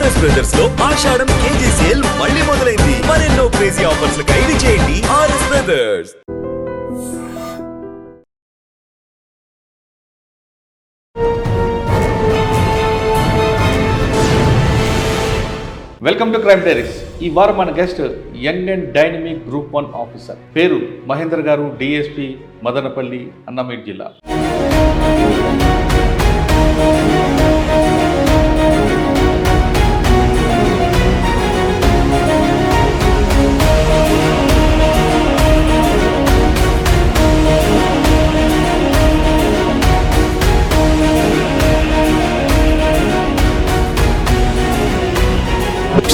RS brothers లో ఆషాఢం KG sale మళ్ళీ మొదలైంది. మరెన్నో క్రేజీ ఆఫర్స్ ఖైదీ చేయండి RS brothers. Welcome to crime diaries. ఈ వారం మన guest young and dynamic group 1 officer, పేరు మహేందర్ గారు, డిఎస్పీ మదనపల్లి, అన్నమయ్య జిల్లా.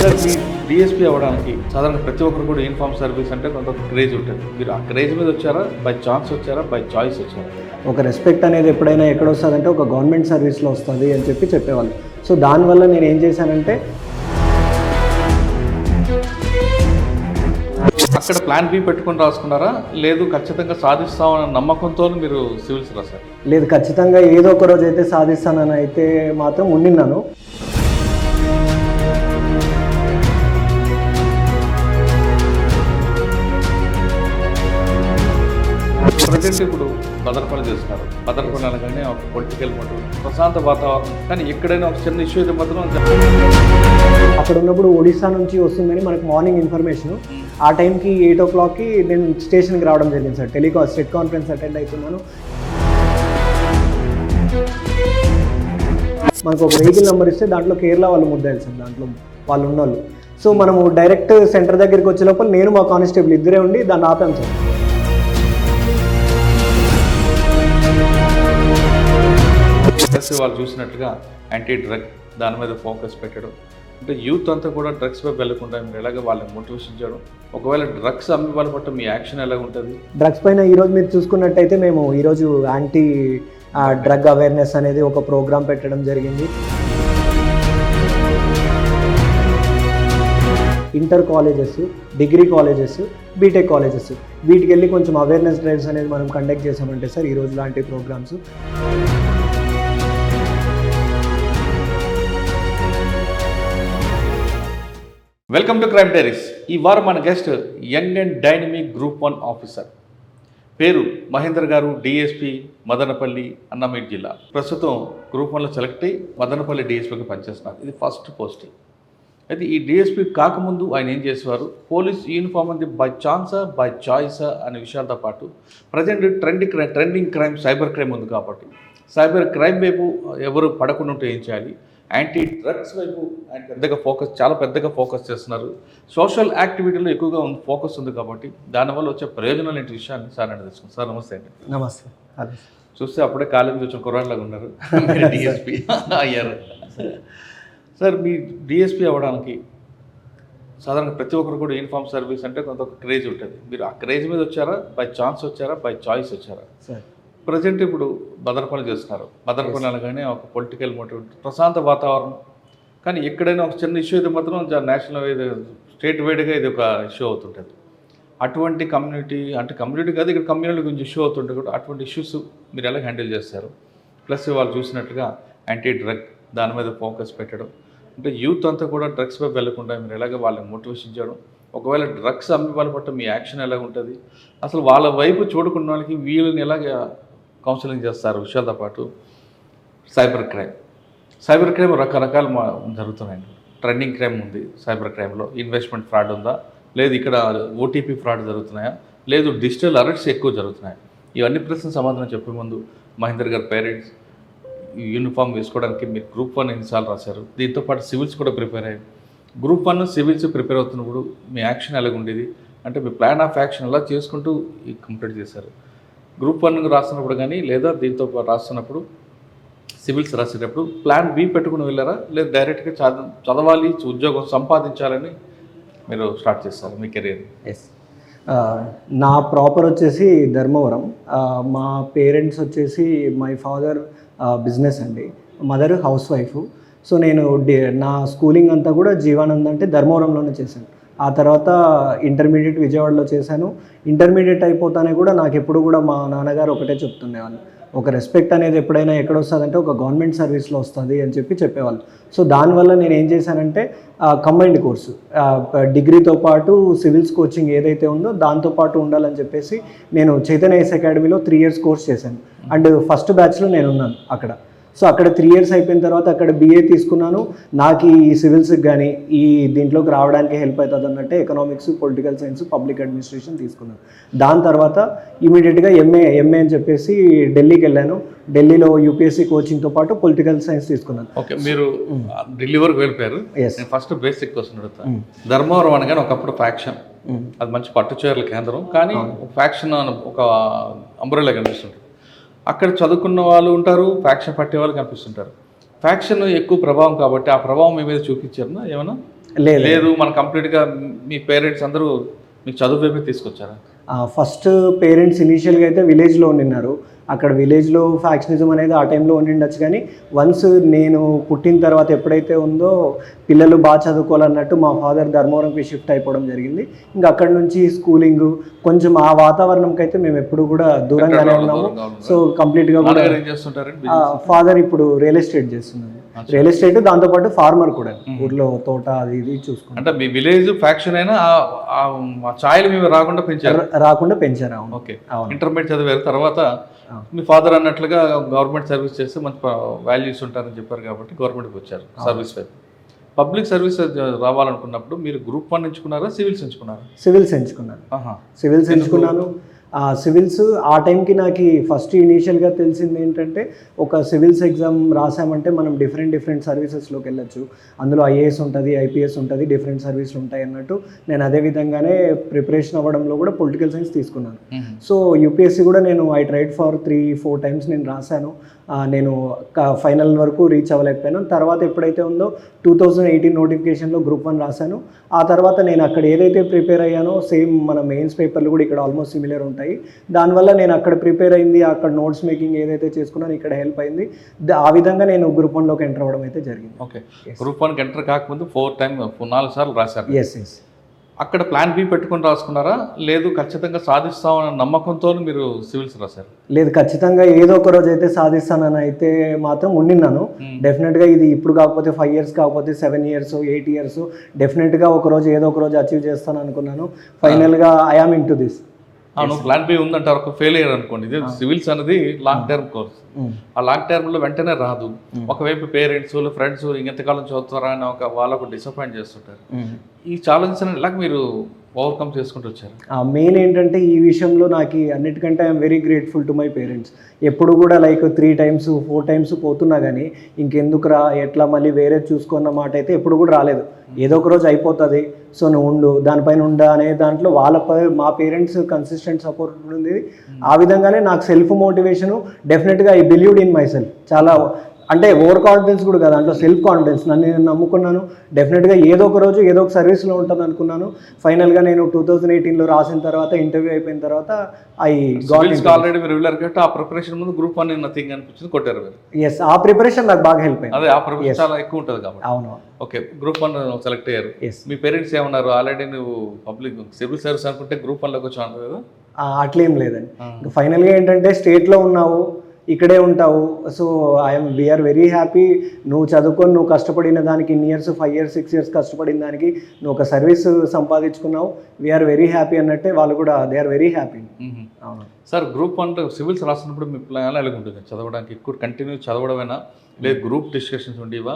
సార్, మీ డిఎస్పీ అవ్వడానికి సాధారణ ప్రతి ఒక్కరు కూడా యూనిఫామ్ సర్వీస్ అంటే కొంత క్రేజ్ ఉంటుంది. మీరు ఆ క్రేజ్ మీద వచ్చారా, బై ఛాన్స్ వచ్చారా, బై చాయిస్ వచ్చారా? ఒక రెస్పెక్ట్ అనేది ఎప్పుడైనా ఎక్కడ వస్తుందంటే ఒక గవర్నమెంట్ సర్వీస్లో వస్తుంది అని చెప్పేవాళ్ళు. సో దానివల్ల నేను ఏం చేశానంటే అక్కడ ప్లాన్ బి పెట్టుకుని రాసుకున్నారా, లేదు ఖచ్చితంగా సాధిస్తామన్న నమ్మకంతో మీరు సివిల్స్ రాశారు? లేదు, ఖచ్చితంగా ఏదో ఒక రోజు అయితే సాధిస్తానని అయితే మాత్రం ఉండిన్నాను. ప్రజెంట్ ఇప్పుడు భద్రపల్లి చేస్తున్నారు. భద్రపల్లి అనగానే ఒక పొలిటికల్ మోటివ్, ప్రశాంత వాతావరణం, కానీ ఎక్కడైనా ఒక చిన్న ఇష్యూ అయితే మాత్రం అక్కడ ఉన్నప్పుడు ఒడిశా నుంచి వస్తుందని మనకు మార్నింగ్ ఇన్ఫర్మేషన్. ఆ టైంకి 8 o'clockకి నేను స్టేషన్కి రావడం జరిగింది సార్. స్టేట్ కాన్ఫరెన్స్ అటెండ్ అవుతున్నాను. మనకు ఒక వెహికల్ నెంబర్ ఇస్తే దాంట్లో కేరళ వాళ్ళు ముద్దాయి సార్, దాంట్లో వాళ్ళు ఉన్నోళ్ళు. సో మనము డైరెక్ట్ సెంటర్ దగ్గరికి వచ్చే లోపల నేను మా కానిస్టేబుల్ ఇద్దరే ఉండి దాన్ని ఆపాం సార్. వాళ్ళు చూసినట్టుగా యాంటీ డ్రగ్ దాని మీద ఫోకస్ పెట్టడం, అంటే యూత్ అంతా కూడా డ్రగ్స్ వైపు వెళ్లకుండా మీరు ఎలాగ వాళ్ళని మోటివేషన్ చేయడం, ఒకవేళ డ్రగ్స్ అమ్మే వాళ్ళ పట్ల మీ యాక్షన్ ఎలా ఉంటుంది? డ్రగ్స్ పైన ఈరోజు మీరు చూసుకున్నట్టయితే మేము ఈరోజు యాంటీ డ్రగ్ అవేర్నెస్ అనేది ఒక ప్రోగ్రామ్ పెట్టడం జరిగింది. Inter colleges, degree colleges, BTech colleges, వీటికి వెళ్ళి కొంచెం అవేర్నెస్ డ్రైవ్స్ అనేది మనం కండక్ట్ చేసామంటే సార్ ఈరోజు లాంటి programs. Welcome to crime diaries. ఈ వారం మన guest young and dynamic group 1 officer, పేరు మహేందర్ గారు, డిఎస్పీ మదనపల్లి, అన్నమయ్య జిల్లా. ప్రస్తుతం గ్రూప్ 1లో సెలెక్ట్ అయ్యి మదనపల్లి డిఎస్పీకి పనిచేస్తున్నారు. ఇది ఫస్ట్ పోస్టింగ్. అయితే ఈ డిఎస్పీ కాకముందు ఆయన ఏం చేసేవారు, పోలీస్ యూనిఫామ్ అనేది బై ఛాన్సా, బై చాయిసా అనే విషయాలతో పాటు present trending crime cyber crime ఉంది కాబట్టి సైబర్ క్రైమ్ వైపు ఎవరు పడకుండా ఉంటే ఏం చేయాలి, యాంటీ డ్రగ్స్ వైపు ఆయన చాలా పెద్దగా ఫోకస్ చేస్తున్నారు. సోషల్ యాక్టివిటీలో ఎక్కువగా ఫోకస్ ఉంది కాబట్టి దానివల్ల వచ్చే ప్రయోజనాలు ఏంటి విషయాన్ని సార్ అని తెలుసుకుంటాం. సార్ నమస్తే అండి. నమస్తే. చూస్తే అప్పుడే కాలేజీ వచ్చిన కుర్రాళ్ళలాగా ఉన్నారు, డిఎస్పీ అయ్యారు. సార్, మీ డిఎస్పీ అవ్వడానికి సాధారణ ప్రతి ఒక్కరు కూడా యూనిఫామ్ సర్వీస్ అంటే కొంత క్రేజ్ ఉంటుంది. మీరు ఆ క్రేజ్ మీద వచ్చారా, బై ఛాన్స్ వచ్చారా, బై చాయిస్ వచ్చారా? సార్, ప్రజెంట్ ఇప్పుడు భద్రపల్లి చేస్తున్నారు. భద్రపల్లి అనగానే ఒక పొలిటికల్ మోటివ్, ప్రశాంత వాతావరణం, కానీ ఎక్కడైనా ఒక చిన్న ఇష్యూ అయితే మాత్రం నేషనల్ స్టేట్ వైడ్గా ఇది ఒక ఇష్యూ అవుతుంటుంది. అటువంటి కమ్యూనిటీ కాదు, ఇక్కడ కమ్యూనిటీ గురించి ఇష్యూ అవుతుంటే కూడా అటువంటి ఇష్యూస్ మీరు ఎలా హ్యాండిల్ చేస్తారు? ప్లస్ వాళ్ళు చూసినట్టుగా యాంటీ డ్రగ్ దాని మీద ఫోకస్ పెట్టడం, అంటే యూత్ అంతా కూడా డ్రగ్స్ వైపు వెళ్లకుండా మీరు ఎలాగ వాళ్ళని మోటివేషన్ చేయడం, ఒకవేళ డ్రగ్స్ అమ్మే వాళ్ళ పట్ల మీ యాక్షన్ ఎలా ఉంటుంది, అసలు వాళ్ళ వైపు చూడకుండా వాళ్ళకి వీళ్ళని ఎలాగ కౌన్సిలింగ్ చేస్తారు విషయాలతో పాటు సైబర్ క్రైమ్ రకరకాలు జరుగుతున్నాయండి. ట్రెండింగ్ క్రైమ్ ఉంది సైబర్ క్రైమ్లో, ఇన్వెస్ట్మెంట్ ఫ్రాడ్ ఉందా, లేదు ఇక్కడ ఓటీపీ ఫ్రాడ్ జరుగుతున్నాయా, లేదు డిజిటల్ అరెస్ట్స్ ఎక్కువ జరుగుతున్నాయి. ఇవన్నీ ప్రశ్నలు సమాధానం చెప్పే ముందు మహేందర్ గారి పేరెంట్స్ యూనిఫామ్ వేసుకోవడానికి మీరు గ్రూప్ 1 ఎన్నిసార్లు రాశారు, దీంతోపాటు సివిల్స్ కూడా ప్రిపేర్ అయ్యారు. గ్రూప్ 1 సివిల్స్ ప్రిపేర్ అవుతున్నప్పుడు మీ యాక్షన్ ఎలాగ ఉండేది, అంటే మీ ప్లాన్ ఆఫ్ యాక్షన్ ఎలా చేసుకుంటూ కంప్లీట్ చేశారు? గ్రూప్ 1 రాస్తున్నప్పుడు కానీ లేదా దీంతో రాస్తున్నప్పుడు సివిల్స్ రాసేటప్పుడు ప్లాన్ బి పెట్టుకుని వెళ్ళారా, లేదా డైరెక్ట్గా చదవాలి, ఉద్యోగం సంపాదించాలని మీరు స్టార్ట్ చేస్తారు మీ కెరీర్? ఎస్, నా ప్రాపర్ వచ్చేసి ధర్మవరం. మా పేరెంట్స్ వచ్చేసి మై ఫాదర్ బిజినెస్ అండి, మదర్ హౌస్ వైఫ్. సో నేను నా స్కూలింగ్ అంతా కూడా జీవానంద్ అంటే ధర్మవరంలోనే చేశాను. ఆ తర్వాత ఇంటర్మీడియట్ విజయవాడలో చేశాను. ఇంటర్మీడియట్ అయిపోతానే కూడా నాకు ఎప్పుడు కూడా మా నాన్నగారు ఒకటే చెప్తుండేవాళ్ళు, ఒక రెస్పెక్ట్ అనేది ఎప్పుడైనా ఎక్కడ వస్తుందంటే ఒక గవర్నమెంట్ సర్వీస్లో వస్తుంది అని చెప్పేవాళ్ళు. సో దానివల్ల నేను ఏం చేశానంటే కంబైన్డ్ కోర్సు, డిగ్రీతో పాటు సివిల్స్ కోచింగ్ ఏదైతే ఉందో దాంతోపాటు ఉండాలని చెప్పేసి నేను చైతన్య ఐఏఎస్ అకాడమీలో 3 years కోర్స్ చేశాను. అండ్ ఫస్ట్ బ్యాచ్లో నేను ఉన్నాను అక్కడ. సో అక్కడ 3 years అయిపోయిన తర్వాత అక్కడ BA తీసుకున్నాను. నాకు ఈ సివిల్స్కి కానీ ఈ దీంట్లోకి రావడానికి హెల్ప్ అవుతుంది అన్నట్టే economics, political science, public administration తీసుకున్నాను. దాని తర్వాత ఇమీడియట్గా ఎంఏ అని చెప్పేసి ఢిల్లీకి వెళ్ళాను. ఢిల్లీలో UPSC కోచింగ్తో పాటు పొలిటికల్ సైన్స్ తీసుకున్నాను. ఓకే, మీరు ఢిల్లీ వరకు వెళ్ళిపోయారు. నేను ఫస్ట్ బేసిక్ క్వశ్చన్ అడుగుతాను. ధర్మవరం అనగానే ఒకప్పుడు ఫ్యాక్షన్, అది మంచి పట్టుచీరల కేంద్రం, కానీ ఫ్యాక్షన్ ఒక అంబ్రెల్లా కనిపిస్తుంది. అక్కడ చదువుకున్న వాళ్ళు ఉంటారు, ఫ్యాక్షన్ పట్టే వాళ్ళు కనిపిస్తుంటారు. ఫ్యాక్షన్ ఎక్కువ ప్రభావం కాబట్టి ఆ ప్రభావం మీ మీద చూపించారు ఏమన్నా? లేదు, మన కంప్లీట్గా మీ పేరెంట్స్ అందరూ మీకు చదువు వైపు తీసుకొచ్చారా? ఫస్ట్ పేరెంట్స్ ఇనీషియల్గా అయితే విలేజ్లో ఉండినారు. అక్కడ విలేజ్లో ఫ్యాక్షనిజం అనేది ఆ టైంలో ఉండిండొచ్చు, కానీ వన్స్ నేను పుట్టిన తర్వాత ఎప్పుడైతే ఉందో పిల్లలు బాగా చదువుకోవాలన్నట్టు మా ఫాదర్ ధర్మవరంకి షిఫ్ట్ అయిపోవడం జరిగింది. ఇంకా అక్కడి నుంచి స్కూలింగ్ కొంచెం ఆ వాతావరణంకి అయితే మేము ఎప్పుడు కూడా దూరంగానే ఉన్నాము. సో కంప్లీట్గా కూడా ఫాదర్ ఇప్పుడు రియల్ ఎస్టేట్ చేస్తున్నాను. రియల్ ఎస్టేట్ దాంతోపాటు ఫార్మర్ కూడా, ఊర్లో తోట అది ఇది చూసుకుంటాం. అంటే మీ విలేజ్ ఫ్యాక్షన్ అయినా ఛాయలు మేము రాకుండా పెంచారు. ఓకే, ఇంటర్మీడియట్ చదివారు తర్వాత మీ ఫాదర్ అన్నట్లుగా గవర్నమెంట్ సర్వీస్ చేస్తే మంచి వాల్యూస్ ఉంటారని చెప్పారు కాబట్టి గవర్నమెంట్కి వచ్చారు సర్వీస్ వైపు. పబ్లిక్ సర్వీస్ రావాలనుకున్నప్పుడు మీరు గ్రూప్ 1 ఎంచుకున్నారా, సివిల్స్ ఎంచుకున్నారా? సివిల్స్ ఎంచుకున్నాను. సివిల్స్ ఆ టైంకి నాకు ఫస్ట్ ఇనీషియల్గా తెలిసింది ఏంటంటే ఒక సివిల్స్ ఎగ్జామ్ రాసామంటే మనం డిఫరెంట్ సర్వీసెస్లోకి వెళ్ళొచ్చు. అందులో IAS ఉంటుంది, IPS ఉంటుంది, డిఫరెంట్ సర్వీసులు ఉంటాయి అన్నట్టు నేను అదే విధంగానే ప్రిపరేషన్ అవ్వడంలో కూడా పొలిటికల్ సైన్స్ తీసుకున్నాను. సో UPSC కూడా నేను ఐ ట్రైడ్ ఫర్ 3-4 times నేను రాశాను. నేను ఫైనల్ వరకు రీచ్ అవ్వలేకపోయాను. తర్వాత ఎప్పుడైతే ఉందో 2018 నోటిఫికేషన్లో గ్రూప్ 1 రాశాను. ఆ తర్వాత నేను అక్కడ ఏదైతే ప్రిపేర్ అయ్యానో సేమ్ మన మెయిన్స్ పేపర్లు కూడా ఇక్కడ ఆల్మోస్ట్ సిమిలర్ ఉంటాయి. దానివల్ల నేను అక్కడ ప్రిపేర్ అయింది, అక్కడ నోట్స్ మేకింగ్ ఏదైతే చేసుకున్నానో ఇక్కడ హెల్ప్ అయింది. ఆ విధంగా నేను గ్రూప్ 1లోకి ఎంటర్ అవ్వడం అయితే జరిగింది. ఓకే, గ్రూప్ 1కి ఎంటర్ కాకముందు 4 సార్లు రాశారు. ఎస్. అక్కడ ప్లాన్ B పెట్టుకొని రాసుకున్నారా, లేదు ఖచ్చితంగా సాధిస్తామన్న నమ్మకంతో మీరు సివిల్స్ రాశారు? లేదు, ఖచ్చితంగా ఏదో ఒక రోజు అయితే సాధిస్తానని అయితే మాత్రం ఉండినాను. డెఫినెట్గా ఇది ఇప్పుడు కాకపోతే 5 years కాకపోతే 7 years 8 years డెఫినెట్గా ఏదో ఒక రోజు అచీవ్ చేస్తాను అనుకున్నాను. ఫైనల్గా I am into this. ప్లాన్ B ఉందంటే ఒక ఫెయిల్ అయ్యారు అనుకోండి. ఇది సివిల్స్ అనేది లాంగ్ టర్మ్ కోర్స్. ఆ లాంగ్ టర్మ్లో వెంటనే రాదు. ఒకవైపు పేరెంట్స్, ఫ్రెండ్స్ ఇంకెంతకాలం చదువుతారా అని వాళ్ళకు డిసప్పాయింట్ చేస్తుంటారు. ఈ ఛాలెంజ్ అని ఇలా మీరు ఓవర్కమ్ చేసుకుంటూ వచ్చారు. మెయిన్ ఏంటంటే ఈ విషయంలో నాకు అన్నిటికంటే I'm very grateful to my parents. ఎప్పుడు కూడా లైక్ 3 times 4 times పోతున్నా కానీ ఇంకెందుకురా, ఎట్లా మళ్ళీ వేరే చూసుకున్న మాట అయితే ఎప్పుడు కూడా రాలేదు. ఏదో ఒక రోజు అయిపోతుంది, సో నువ్వు ఉండు, దానిపైన ఉండా అనే దాంట్లో మా పేరెంట్స్ కన్సిస్టెంట్ సపోర్ట్ ఉంది. ఆ విధంగానే నాకు సెల్ఫ్ మోటివేషను డెఫినెట్గా I believed in my self. చాలా అంటే ఓవర్ కాన్ఫిడెన్స్ కూడా కదా, దాంట్లో సెల్ఫ్ కాన్ఫిడెన్స్. నేను నమ్ముకున్నాను, డెఫినెట్గా ఏదో ఒక రోజు ఏదో ఒక సర్వీస్లో ఉంటాను అనుకున్నాను. ఫైనల్గా నేను 2018లో రాసిన తర్వాత ఇంటర్వ్యూ అయిపోయిన తర్వాత ఆల్రెడీ ఆ ప్రిపరేషన్ ముందు గ్రూప్ 1 నథింగ్ అనిపించింది, కొట్టారు. ఎస్, ఆ ప్రిపరేషన్ నాకు బాగా హెల్ప్ అయింది. అదే ఆ ప్రిపరేషన్ చాలా ఎక్కువ ఉంటుంది కాబట్టి. అవును. ఓకే, గ్రూప్ 1 సెలెక్ట్ అయ్యారు. మీ పేరెంట్స్ ఏమన్నారు? ఆల్రెడీ నువ్వు పబ్లిక్ సివిల్ సర్వీస్ అనుకుంటే గ్రూప్ 1లోకి వచ్చి అంటారు కదా? అట్లేం లేదండి. ఫైనల్గా ఏంటంటే స్టేట్లో ఉన్నావు, ఇక్కడే ఉంటావు, సో వీఆర్ వెరీ హ్యాపీ. నువ్వు చదువుకొని నువ్వు కష్టపడిన దానికి ఇన్ని ఇయర్స్ 5 years 6 years కష్టపడిన దానికి నువ్వు ఒక సర్వీస్ సంపాదించుకున్నావు, వీఆర్ వెరీ హ్యాపీ అన్నట్టే వాళ్ళు కూడా దే ఆర్ వెరీ హ్యాపీ. అవును సార్. గ్రూప్ 1 సివిల్స్ రాసినప్పుడు మీ ప్లాన్ ఎలా ఉంటుంది? చదవడానికి ఎక్కువ కంటిన్యూ చదవడమేనా, లేదు గ్రూప్ డిస్కషన్స్ ఉండేవా?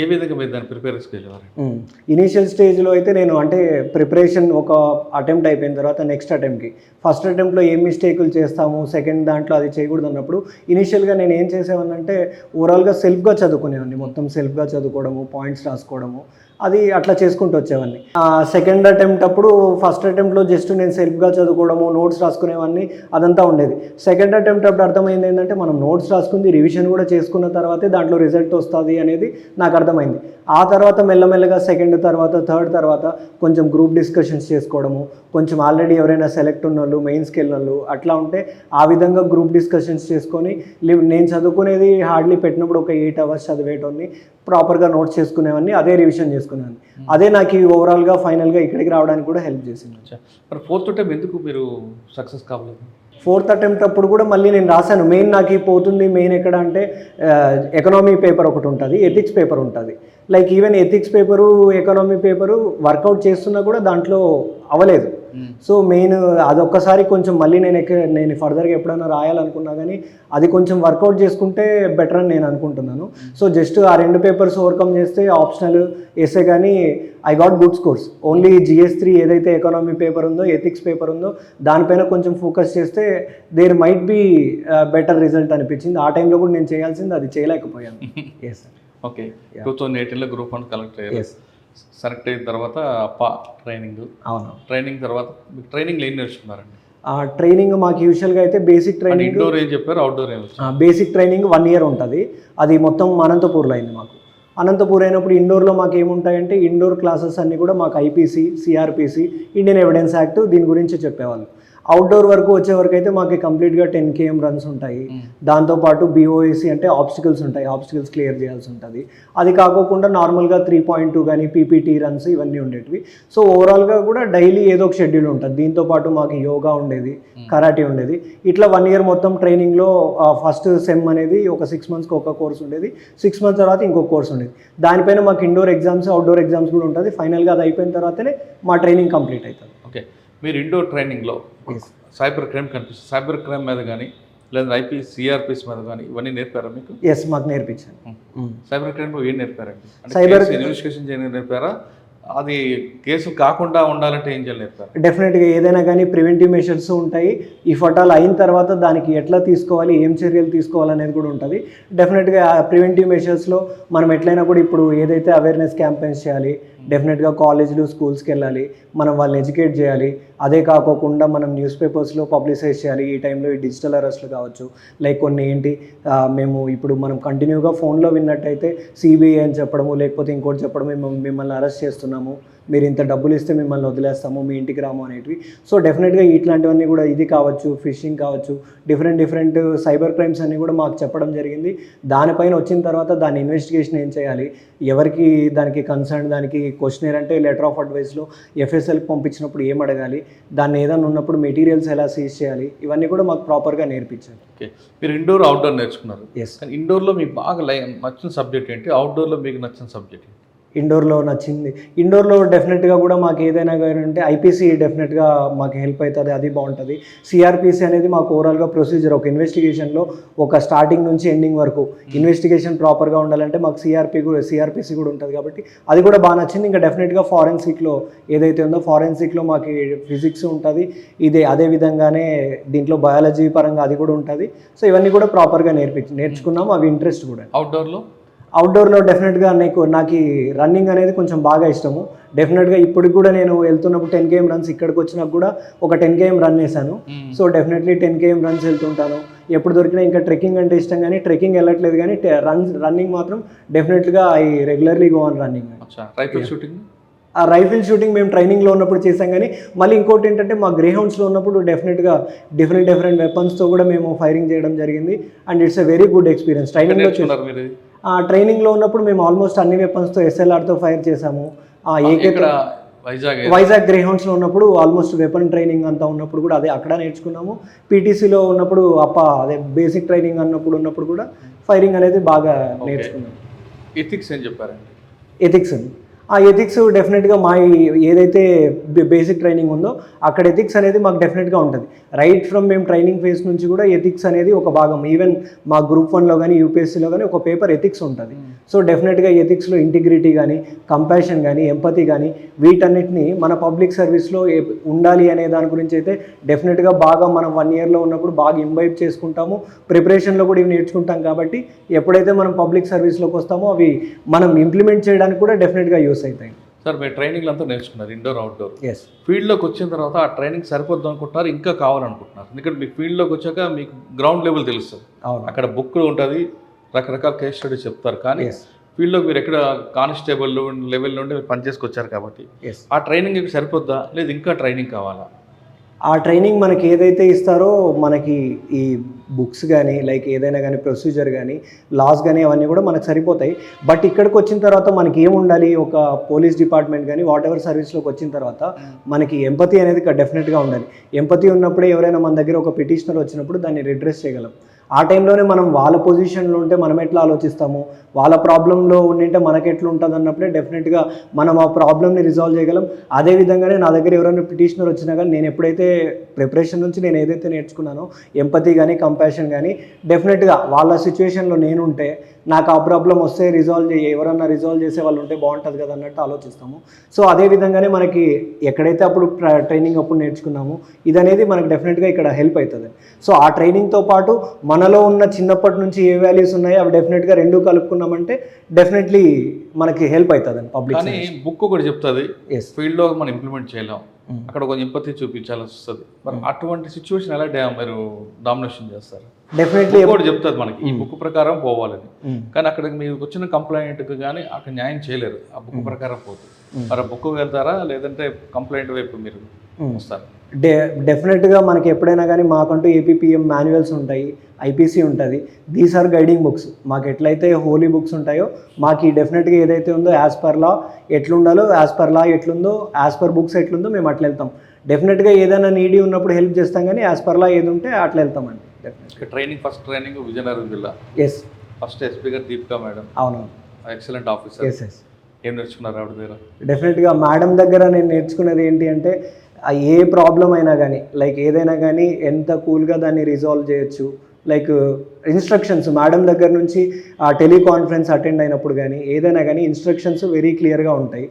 ఏ విధంగా మీరు దాన్ని ప్రిపేర్ చేసుకెళ్ళేవారు? ఇనీషియల్ స్టేజ్లో అయితే నేను అంటే ప్రిపరేషన్ ఒక అటెంప్ట్ అయిపోయిన తర్వాత నెక్స్ట్ అటెంప్ట్కి ఫస్ట్ అటెంప్ట్లో ఏం మిస్టేకులు చేస్తాము, సెకండ్ దాంట్లో అది చేయకూడదు అన్నప్పుడు ఇనీషియల్గా నేను ఏం చేసేవాడినంటే ఓవరాల్గా సెల్ఫ్గా చదువుకునేవాడిని. మొత్తం సెల్ఫ్గా చదువుకోవడము, పాయింట్స్ రాసుకోవడము, అది అట్లా చేసుకుంటూ వచ్చేవాడిని. సెకండ్ అటెంప్ట్ అప్పుడు ఫస్ట్ అటెంప్ట్లో జస్ట్ నేను సెల్ఫ్గా చదువుకోవడము, నోట్స్ రాసుకునేవాడిని, అదంతా ఉండేది. సెకండ్ అటెంప్ట్ అప్పుడు అర్థమైంది ఏంటంటే మనం నోట్స్ రాసుకుంది రివిజన్ కూడా చేసుకున్న తర్వాతే దాంట్లో రిజల్ట్ వస్తుంది అనేది నాకు అర్థమైంది. ఆ తర్వాత మెల్లమెల్లగా సెకండ్ తర్వాత థర్డ్ తర్వాత కొంచెం గ్రూప్ డిస్కషన్స్ చేసుకోవడము, కొంచెం ఆల్రెడీ ఎవరైనా సెలెక్ట్ ఉన్న వాళ్ళు, మెయిన్స్కి వెళ్ళిన వాళ్ళు అట్లా ఉంటే ఆ విధంగా గ్రూప్ డిస్కషన్స్ చేసుకొని నేను చదువుకునేది హార్డ్లీ పెట్టినప్పుడు ఒక 8 hours చదివేటోని, ప్రాపర్గా నోట్స్ చేసుకునేవన్నీ, అదే రివిజన్ చేసుకునేవాడిని. అదే నాకు ఓవరాల్గా ఫైనల్గా ఇక్కడికి రావడానికి కూడా హెల్ప్ చేసింది. మరి 4th టైం ఎందుకు మీరు సక్సెస్ కావలేదు? 4th అటెంప్ట్ అప్పుడు కూడా మళ్ళీ నేను రాశాను. మెయిన్ నాకు పోతుంది మెయిన్ ఎక్కడ అంటే ఎకనామీ పేపర్ ఒకటి ఉంటుంది, ఎథిక్స్ పేపర్ ఉంటుంది. Like even ethics paper economy paper work out చేస్తున్నా కూడా దాంట్లో అవ్వలేదు. సో మెయిన్ అదొక్కసారి కొంచెం మళ్ళీ నేను ఫర్దర్గా ఎప్పుడైనా రాయాలనుకున్నా కానీ అది కొంచెం వర్కౌట్ చేసుకుంటే బెటర్ అని నేను అనుకుంటున్నాను. సో జస్ట్ ఆ 2 పేపర్స్ ఓవర్కమ్ చేస్తే ఆప్షనల్ ఎస్ఏ కానీ I got good scores. Only GS3 ఏదైతే ఎకనామీ పేపర్ ఉందో, ఎథిక్స్ పేపర్ ఉందో దానిపైన కొంచెం ఫోకస్ చేస్తే there might be better result అనిపించింది. ఆ టైంలో కూడా నేను చేయాల్సింది అది చేయలేకపోయాను. Yes sir. ఓకే, 2018లో గ్రూప్ 1 కలెక్ట్ అయ్యారు. సెలెక్ట్ అయిన తర్వాత ట్రైనింగ్. అవును, ట్రైనింగ్ తర్వాత మీకు ట్రైనింగ్లో ఏం నేర్చుకున్నారండి? ట్రైనింగ్ మాకు యూజువల్గా అయితే బేసిక్ ట్రైనింగ్. ఇండోర్ ఏం చెప్పారు, అవుట్డోర్ ఏం? బేసిక్ ట్రైనింగ్ 1 year ఉంటుంది. అది మొత్తం అనంతపూర్లో అయింది మాకు. అనంతపూర్ అయినప్పుడు ఇండోర్లో మాకు ఏముంటాయంటే ఇండోర్ క్లాసెస్ అన్నీ కూడా మాకు IPC, CRPC, Indian evidence act దీని గురించి చెప్పేవాళ్ళు. అవుట్డోర్ వరకు వచ్చే వరకు అయితే మాకు కంప్లీట్గా 10 km రన్స్ ఉంటాయి. దాంతోపాటు BOAC అంటే ఆబ్స్టికల్స్ ఉంటాయి, ఆబ్స్టికల్స్ క్లియర్ చేయాల్సి ఉంటుంది. అది కాకోకుండా నార్మల్గా 3.2 కానీ PPT రన్స్ ఇవన్నీ ఉండేటివి. సో ఓవరాల్గా కూడా డైలీ ఏదో ఒక షెడ్యూల్ ఉంటుంది. దీంతోపాటు మాకు యోగా ఉండేది, కరాటే ఉండేది. ఇట్లా 1 year మొత్తం ట్రైనింగ్లో ఫస్ట్ సెమ్ అనేది ఒక 6 monthsకి ఒక కోర్స్ ఉండేది, 6 months తర్వాత ఇంకొక కోర్స్ ఉండేది. దానిపైన మాకు ఇండోర్ ఎగ్జామ్స్, అవుట్డోర్ ఎగ్జామ్స్ కూడా ఉంటుంది. ఫైనల్గా అది అయిపోయిన తర్వాతనే మా ట్రైనింగ్ కంప్లీట్ అవుతుంది. ఓకే, మీరు ఇండోర్ ట్రైనింగ్లో సైబర్ క్రైమ్ కనిపిస్తుంది, సైబర్ క్రైమ్ మీద కానీ లేదా IPC, CRPC మీద కానీ ఇవన్నీ నేర్పారా మీకు? ఎస్, మాకు నేర్పించాను. సైబర్ క్రైమ్లో ఏం నేర్పారండి? సైబర్ ఇన్వెస్టిగేషన్ చేయడం నేర్పారా? అది కేసు కాకుండా ఉండాలంటే ఏం చేయాలి నేర్పారు? డెఫినెట్గా ఏదైనా కానీ ప్రివెంటివ్ మెషర్స్ ఉంటాయి. ఈ ఫటాలు అయిన తర్వాత దానికి ఎట్లా తీసుకోవాలి, ఏం చర్యలు తీసుకోవాలనేది కూడా ఉంటుంది. డెఫినెట్గా ప్రివెంటివ్ మెషర్స్లో మనం ఎట్లయినా కూడా ఇప్పుడు ఏదైతే అవేర్నెస్ క్యాంపెయిన్స్ చేయాలి, డెఫినెట్గా కాలేజీలు, స్కూల్స్కి వెళ్ళాలి, మనం వాళ్ళని ఎడ్యుకేట్ చేయాలి. అదే కాకోకుండా మనం న్యూస్ పేపర్స్లో పబ్లిసైజ్ చేయాలి. ఈ టైంలో ఈ డిజిటల్ అరెస్ట్లు కావచ్చు, లైక్ కొన్ని ఏంటి మేము ఇప్పుడు మనం కంటిన్యూగా ఫోన్లో విన్నట్టయితే CBI అని చెప్పడము, లేకపోతే ఇంకోటి చెప్పడం, మేము మిమ్మల్ని అరెస్ట్ చేస్తున్నాము, మీరు ఇంత డబ్బులు ఇస్తే మిమ్మల్ని వదిలేస్తాము, మీ ఇంటికి రాము అనేటివి. సో డెఫినెట్గా ఇట్లాంటివన్నీ కూడా ఇది కావచ్చు, ఫిషింగ్ కావచ్చు, డిఫరెంట్ సైబర్ క్రైమ్స్ అన్నీ కూడా మాకు చెప్పడం జరిగింది. దానిపైన వచ్చిన తర్వాత దాని ఇన్వెస్టిగేషన్ ఏం చేయాలి, ఎవరికి దానికి కన్సర్న్, దానికి క్వశ్చనర్ అంటే లెటర్ ఆఫ్ అడ్వైస్లో FSLకి పంపించినప్పుడు ఏం అడగాలి, దాన్ని ఏదైనా ఉన్నప్పుడు మెటీరియల్స్ ఎలా సీజ్ చేయాలి, ఇవన్నీ కూడా మాకు ప్రాపర్గా నేర్పించారు. ఓకే, మీరు ఇండోర్, అవుట్డోర్ నేర్చుకున్నారు. ఎస్. కానీ ఇండోర్లో మీకు బాగా నచ్చిన సబ్జెక్ట్ ఏంటి, అవుట్డోర్లో మీకు నచ్చిన సబ్జెక్ట్ ఏంటి? ఇండోర్లో నచ్చింది, ఇండోర్లో డెఫినెట్గా కూడా మాకు ఏదైనా కానీ అంటే IPC డెఫినెట్గా మాకు హెల్ప్ అవుతుంది, అది బాగుంటుంది. CRPC అనేది మాకు ఓవరాల్గా ప్రొసీజర్, ఒక ఇన్వెస్టిగేషన్లో ఒక స్టార్టింగ్ నుంచి ఎండింగ్ వరకు ఇన్వెస్టిగేషన్ ప్రాపర్గా ఉండాలంటే మాకు CRPC కూడా ఉంటుంది కాబట్టి అది కూడా బాగా నచ్చింది. ఇంకా డెఫినెట్గా ఫారెన్సిక్లో ఏదైతే ఉందో ఫారెన్సిక్లో మాకు ఫిజిక్స్ ఉంటుంది, అదే విధంగానే దీంట్లో బయాలజీ పరంగా అది కూడా ఉంటుంది. సో ఇవన్నీ కూడా ప్రాపర్గా నేర్చుకున్నాము, అవి ఇంట్రెస్ట్ కూడా. అవుట్డోర్లో డెఫినెట్గా నాకు రన్నింగ్ అనేది కొంచెం బాగా ఇష్టము. డెఫినెట్గా ఇప్పటికి కూడా నేను వెళ్తున్నప్పుడు 10 km రన్స్, ఇక్కడికి వచ్చినాక కూడా ఒక 10 km రన్ వేసాను. సో డెఫినెట్లీ 10 km రన్స్ వెళ్తుంటాను. ఎప్పుడు దొరికినా ఇంకా ట్రెక్కింగ్ అంటే ఇష్టం, కానీ ట్రెక్కింగ్ వెళ్ళట్లేదు, కానీ రన్నింగ్ మాత్రం డెఫినెట్గా I regularly go on running. Rifle shooting మేము ట్రైనింగ్లో ఉన్నప్పుడు చేసాం, కానీ మళ్ళీ ఇంకోటి ఏంటంటే మా గ్రేహౌండ్స్లో ఉన్నప్పుడు డెఫినెట్గా డిఫరెంట్ వెపన్స్తో కూడా మేము ఫైరింగ్ చేయడం జరిగింది. And it's a very good experience. ట్రైనింగ్లో ఉన్నప్పుడు మేము ఆల్మోస్ట్ అన్ని వెపన్స్తో SLRతో ఫైర్ చేసాము. వైజాగ్ గ్రేహౌండ్స్లో ఉన్నప్పుడు ఆల్మోస్ట్ వెపన్ ట్రైనింగ్ అంతా ఉన్నప్పుడు కూడా అక్కడ నేర్చుకున్నాము. PTCలో ఉన్నప్పుడు అదే బేసిక్ ట్రైనింగ్ ఉన్నప్పుడు కూడా ఫైరింగ్ అనేది బాగా నేర్చుకున్నాము. ఎథిక్స్ ఏం చెప్పారండి? ఎథిక్స్ డెఫినెట్గా మా ఏదైతే బేసిక్ ట్రైనింగ్ ఉందో అక్కడ ఎథిక్స్ అనేది మాకు డెఫినెట్గా ఉంటుంది. రైట్ ఫ్రమ్ మేము ట్రైనింగ్ ఫేజ్ నుంచి కూడా ఎథిక్స్ అనేది ఒక భాగం. ఈవెన్ మా గ్రూప్ 1లో కానీ UPSCలో కానీ ఒక పేపర్ ఎథిక్స్ ఉంటుంది. సో డెఫినెట్గా ఎథిక్స్లో ఇంటిగ్రిటీ కానీ, కంపాషన్ కానీ, ఎంపతి కానీ, వీటన్నిటిని మన పబ్లిక్ సర్వీస్లో ఉండాలి అనే దాని గురించి అయితే డెఫినెట్గా బాగా మనం 1 yearలో ఉన్నప్పుడు బాగా ఇంబైబ్ చేసుకుంటాము. ప్రిపరేషన్లో కూడా ఇవి నేర్చుకుంటాం కాబట్టి ఎప్పుడైతే మనం పబ్లిక్ సర్వీస్లోకి వస్తామో అవి మనం ఇంప్లిమెంట్ చేయడానికి కూడా డెఫినెట్గా యూస్ అవుతాయి. సార్, మీరు ట్రైనింగ్లు అంతా నేర్చుకున్నారు, ఇండోర్, అవుట్డోర్. ఎస్. ఫీల్డ్లోకి వచ్చిన తర్వాత ఆ ట్రైనింగ్ సరిపోద్దు అనుకుంటున్నారు, ఇంకా కావాలనుకుంటున్నారు? ఎందుకంటే మీకు ఫీల్డ్లోకి వచ్చాక మీకు గ్రౌండ్ లెవెల్ తెలుస్తుంది. అక్కడ బుక్ ఉంటుంది, రకరకాల కేస్ స్టడీస్ చెప్తారు, కానీ ఫీల్డ్లోకి మీరు ఎక్కడ కానిస్టేబుల్ లెవెల్ నుండి మీరు పనిచేసుకొచ్చారు కాబట్టి ఆ ట్రైనింగ్ సరిపోద్దా, లేదు ఇంకా ట్రైనింగ్ కావాలా? ఆ ట్రైనింగ్ మనకి ఏదైతే ఇస్తారో మనకి ఈ బుక్స్ కానీ లైక్ ఏదైనా కానీ ప్రొసీజర్ కానీ లాస్ కానీ అవన్నీ కూడా మనకు సరిపోతాయి. బట్ ఇక్కడికి వచ్చిన తర్వాత మనకి ఏముండాలి, ఒక పోలీస్ డిపార్ట్మెంట్ కానీ వాట్ ఎవర్ సర్వీస్లోకి వచ్చిన తర్వాత మనకి ఎంపతి అనేది డెఫినెట్గా ఉండాలి. ఎంపతి ఉన్నప్పుడే ఎవరైనా మన దగ్గర ఒక పిటిషనర్ వచ్చినప్పుడు దాన్ని రిడ్రెస్ చేయగలం. ఆ టైంలోనే మనం వాళ్ళ పొజిషన్లో ఉంటే మనం ఎట్లా ఆలోచిస్తాము, వాళ్ళ ప్రాబ్లంలో ఉండింటే మనకి ఎట్లా ఉంటుంది అన్నప్పుడే డెఫినెట్గా మనం ఆ ప్రాబ్లమ్ని రిజాల్వ్ చేయగలం. అదేవిధంగానే నా దగ్గర ఎవరైనా పిటిషనర్ వచ్చినా కానీ నేను ఎప్పుడైతే ప్రిపరేషన్ నుంచి నేను ఏదైతే నేర్చుకున్నానో ఎంపతి కానీ కంపాషన్ కానీ డెఫినెట్గా వాళ్ళ సిచ్యువేషన్లో నేను ఉంటే నాకు ఆ ప్రాబ్లం వస్తే ఎవరన్నా రిజాల్వ్ చేసే వాళ్ళు ఉంటే బాగుంటుంది కదా అన్నట్టు ఆలోచిస్తాము. సో అదేవిధంగానే మనకి ఎక్కడైతే అప్పుడు ట్రైనింగ్ అప్పుడు నేర్చుకున్నామో ఇదనేది మనకి డెఫినెట్గా ఇక్కడ హెల్ప్ అవుతుంది. సో ఆ ట్రైనింగ్తో పాటు మనలో ఉన్న చిన్నప్పటి నుంచి ఏ వాల్యూస్ ఉన్నాయో అవి డెఫినెట్గా రెండు కలుపుకున్నామంటే డెఫినెట్లీ మనకి హెల్ప్ అవుతుంది పబ్లిక్. కానీ బుక్ కూడా చెప్తుంది ఫీల్డ్లో మనం ఇంప్లిమెంట్ చేయలేం, అక్కడ కొంచెం ఎంపతి చూపించాల్సి వస్తుంది. మరి అటువంటి సిచ్యువేషన్ ఎలా మీరు డామినేషన్ చేస్తారు? డెఫినెట్లీ కూడా చెప్తుంది మనకి ఈ బుక్ ప్రకారం పోవాలని, కానీ అక్కడ మీకు వచ్చిన కంప్లైంట్కి కానీ అక్కడ న్యాయం చేయలేరు, ఆ బుక్ ప్రకారం పోతుంది. మరి బుక్ వెళ్తారా లేదంటే కంప్లైంట్ వైపు మీరు వస్తారు? డెఫినెట్గా మనకి ఎప్పుడైనా కానీ మాకంటూ ఏపీపీఎం మాన్యువల్స్ ఉంటాయి, ఐపీసీ ఉంటుంది. These are guiding books. మాకు ఎట్లయితే హోలీ బుక్స్ ఉంటాయో మాకు ఈ డెఫినెట్గా ఏదైతే ఉందో యాజ్ పర్ లా ఎట్లుండాలో, యాజ్ పర్ లా ఎట్లుందో, యాజ్ పర్ బుక్స్ ఎట్లుందో మేము అట్లా వెళ్తాం. డెఫినెట్గా ఏదైనా నీడీ ఉన్నప్పుడు హెల్ప్ చేస్తాం, కానీ యాజ్ పర్ లా ఏది ఉంటే అట్లా వెళ్తామండి. ఫస్ట్ ట్రైనింగ్ విజయనగరం జిల్లా. ఎస్. ఫస్ట్ ఎస్పీ గారు దీపికా మేడం. అవును. Excellent officer. Yes yes. ఏం నేర్చుకున్నారు ఆవిడ దగ్గర? డెఫినెట్గా మేడం దగ్గర నేను నేర్చుకున్నది ఏంటి అంటే ఏ ప్రాబ్లం అయినా కానీ లైక్ ఏదైనా కానీ ఎంత కూల్గా దాన్ని రిజాల్వ్ చేయొచ్చు. లైక్ ఇన్స్ట్రక్షన్స్ మేడం దగ్గర నుంచి ఆ టెలికాన్ఫరెన్స్ అటెండ్ అయినప్పుడు కానీ ఏదైనా కానీ ఇన్స్ట్రక్షన్స్ వెరీ క్లియర్గా ఉంటాయి.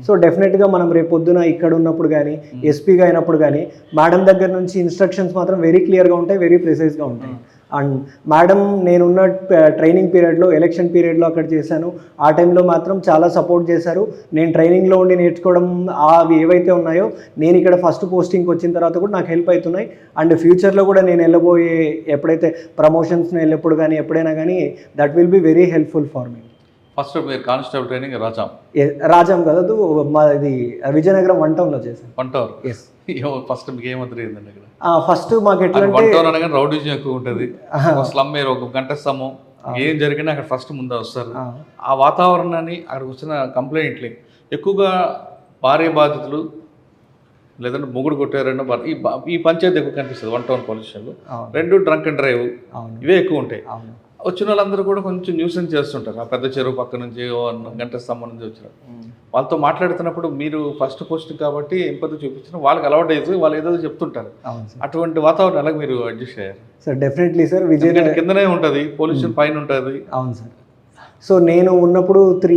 సో డెఫినెట్గా మనం రేపొద్దున ఇక్కడ ఉన్నప్పుడు కానీ ఎస్పీగా అయినప్పుడు కానీ మేడం దగ్గర నుంచి ఇన్స్ట్రక్షన్స్ మాత్రం వెరీ క్లియర్గా ఉంటాయి, వెరీ ప్రిసైజ్గా ఉంటాయి. అండ్ మేడం నేనున్న ట్రైనింగ్ పీరియడ్లో, ఎలక్షన్ పీరియడ్లో అక్కడ చేశాను. ఆ టైంలో మాత్రం చాలా సపోర్ట్ చేశారు. నేను ట్రైనింగ్లో ఉండి నేర్చుకోవడం అవి ఏవైతే ఉన్నాయో నేను ఇక్కడ ఫస్ట్ పోస్టింగ్కి వచ్చిన తర్వాత కూడా నాకు హెల్ప్ అవుతున్నాయి. అండ్ ఫ్యూచర్లో కూడా నేను వెళ్ళబోయే ఎప్పుడైతే ప్రమోషన్స్ని వెళ్ళేప్పుడు కానీ ఎప్పుడైనా కానీ that will be very helpful for me. First మీరు కానిస్టేబుల్ ట్రైనింగ్ రాజాం కదా, మాది విజయనగరం 1 టౌన్లో చేశాను. 1 టౌన్. ఎస్. ఫస్ట్ మీకు ఏమవుతుంది ఇక్కడ? ఫస్ట్ మాకు ఎట్లా 1 టౌన్ అనగానే రౌడీజం ఎక్కువ ఉంటుంది, స్లమ్ మీరు ఒక గంట ఇస్తాము, ఏం జరిగినా అక్కడ ఫస్ట్ ముందు వస్తారు. ఆ వాతావరణాన్ని అక్కడ వచ్చిన కంప్లైంట్లు ఎక్కువగా భార్య బాధితులు లేదంటే మొగుడు కొట్టారన్న ఈ పంచాయతీ ఎక్కువ కనిపిస్తుంది 1 టౌన్ పోలీస్ స్టేషన్లో. 2 డ్రంక్ అండ్ డ్రైవ్ ఇవే ఎక్కువ ఉంటాయి. వచ్చిన వాళ్ళందరూ కూడా కొంచెం న్యూసెన్స్ చేస్తుంటారు. ఆ పెద్ద చెరువు పక్క నుంచి గంట స్తంభం నుంచి వచ్చినారు. వాళ్ళతో మాట్లాడుతున్నప్పుడు మీరు ఫస్ట్ పోస్ట్ కాబట్టి ఎంపతి చూపించిన వాళ్ళకి అలవాటు అయితే వాళ్ళు ఏదో చెప్తుంటారు. అటువంటి వాతావరణం ఎలా మీరు అడ్జస్ట్ అయ్యారు? సార్ డెఫినెట్లీ సార్, విజయనగరం కిందనే ఉంటుంది, పొల్యూషన్ పైన ఉంటుంది. అవును సార్. సో నేను ఉన్నప్పుడు 3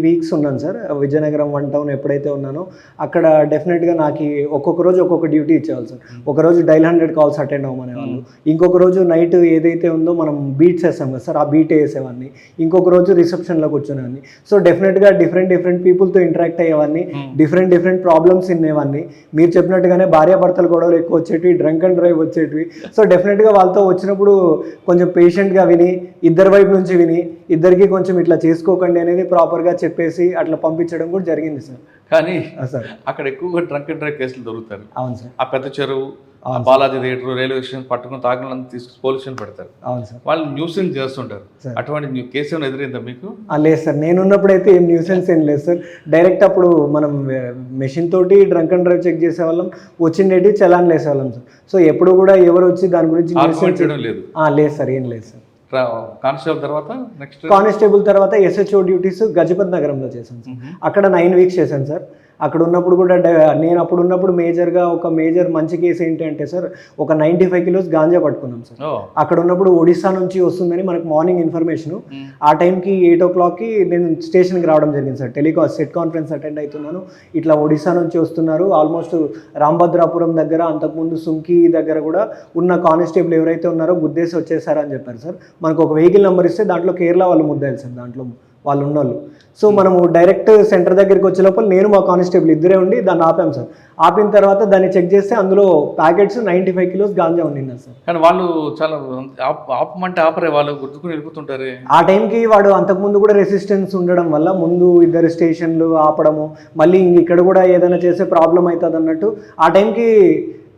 వీక్స్ ఉన్నాను సార్ విజయనగరం 1 టౌన్. ఎప్పుడైతే ఉన్నానో అక్కడ డెఫినెట్గా నాకు ఒక్కొక్క రోజు ఒక్కొక్క డ్యూటీ ఇచ్చేవాళ్ళు సార్. ఒకరోజు డైల్ 100 కాల్స్ అటెండ్ అవ్వమనే వాళ్ళు, ఇంకొక రోజు నైట్ ఏదైతే ఉందో మనం బీట్స్ వేస్తాం కదా సార్, ఆ బీట్ వేసేవాడిని, ఇంకొక రోజు రిసెప్షన్లో కూర్చునేవాడిని. సో డెఫినెట్గా డిఫరెంట్ పీపుల్తో ఇంటరాక్ట్ అయ్యేవాడిని, డిఫరెంట్ ప్రాబ్లమ్స్ వినేవాడిని. మీరు చెప్పినట్టుగానే భార్యాభర్తలు గొడవలు ఎక్కువ వచ్చేటివి, డ్రంక్ అండ్ డ్రైవ్ వచ్చేటివి. సో డెఫినెట్గా వాళ్ళతో వచ్చినప్పుడు కొంచెం పేషెంట్గా విని, ఇద్దరి వైపు నుంచి విని, ఇద్దరికి కొంచెం ఇట్లా చేసుకోకండి అనేది ప్రాపర్గా చెప్పేసి అట్లా పంపించడం కూడా జరిగింది సార్. కానీ సార్ అక్కడ ఎక్కువగా డ్రంక్ అండ్ డ్రైవ్ కేసులు దొరుకుతారు. అవును సార్. ఆ పెద్ద చెరువు, బాలాజీ థియేటర్, రైల్వే స్టేషన్ పట్టుకుని తాగిన తీసుకు పోలీస్ స్టేషన్ పెడతారు. అవును సార్. వాళ్ళు న్యూసెన్స్ చేస్తుంటారు. అటువంటి కేసు ఏమైనా ఎదురైందా మీకు? లేదు సార్, నేనున్నప్పుడు అయితే ఏం న్యూసెన్స్ ఏం లేదు సార్. డైరెక్ట్ అప్పుడు మనం మెషిన్ తోటి డ్రంక్ అండ్ డ్రైవ్ చెక్ చేసేవాళ్ళం, వచ్చిండేటి చలాన్లు వేసేవాళ్ళం సార్. సో ఎప్పుడు కూడా ఎవరు వచ్చి దాని గురించి లేదు సార్, ఏం లేదు సార్. కానిస్టేబుల్ తర్వాత నెక్స్ట్ కానిస్టేబుల్ తర్వాత SHO డ్యూటీస్ గజపతి నగరంలో చేశాను సార్. అక్కడ 9 వీక్స్ చేశాను సార్. అక్కడ ఉన్నప్పుడు కూడా నేను అప్పుడు ఉన్నప్పుడు మేజర్గా ఒక మంచి కేసు ఏంటి అంటే సార్, ఒక 95 కిలోస్ గాంజా పట్టుకున్నాం సార్. అక్కడ ఉన్నప్పుడు ఒడిస్సా నుంచి వస్తుందని మనకు మార్నింగ్ ఇన్ఫర్మేషన్. ఆ టైంకి 8 o'clockకి నేను స్టేషన్కి రావడం జరిగింది సార్. సెట్ కాన్ఫరెన్స్ అటెండ్ అవుతున్నాను. ఇట్లా ఒడిస్సా నుంచి వస్తున్నారు, ఆల్మోస్ట్ రాంభద్రాపురం దగ్గర, అంతకుముందు సుంకి దగ్గర కూడా ఉన్న కానిస్టేబుల్ ఎవరైతే ఉన్నారో గుద్దేసి వచ్చేసారని చెప్పారు సార్. మనకు ఒక వెహికల్ నెంబర్ ఇస్తే దాంట్లో కేరళ వాళ్ళు ముద్దారు సార్, దాంట్లో వాళ్ళు ఉన్నోళ్ళు. సో మనము డైరెక్ట్ సెంటర్ దగ్గరికి వచ్చే లోపల నేను మా కానిస్టేబుల్ ఇద్దరే ఉండి దాన్ని ఆపాం సార్. ఆపిన తర్వాత దాన్ని చెక్ చేస్తే అందులో ప్యాకెట్స్ 95 కిలోస్ గాంజా ఉండినారు సార్. కానీ వాళ్ళు చాలా ఆపమంటే ఆపరే, వాళ్ళు గుర్తుకుని వెళ్ళిపోతుంటారే. ఆ టైంకి వాడు అంతకుముందు కూడా రెసిస్టెన్స్ ఉండడం వల్ల ముందు 2 స్టేషన్లు ఆపడము, మళ్ళీ ఇక్కడ కూడా ఏదైనా చేసే ప్రాబ్లం అవుతుంది అన్నట్టు. ఆ టైంకి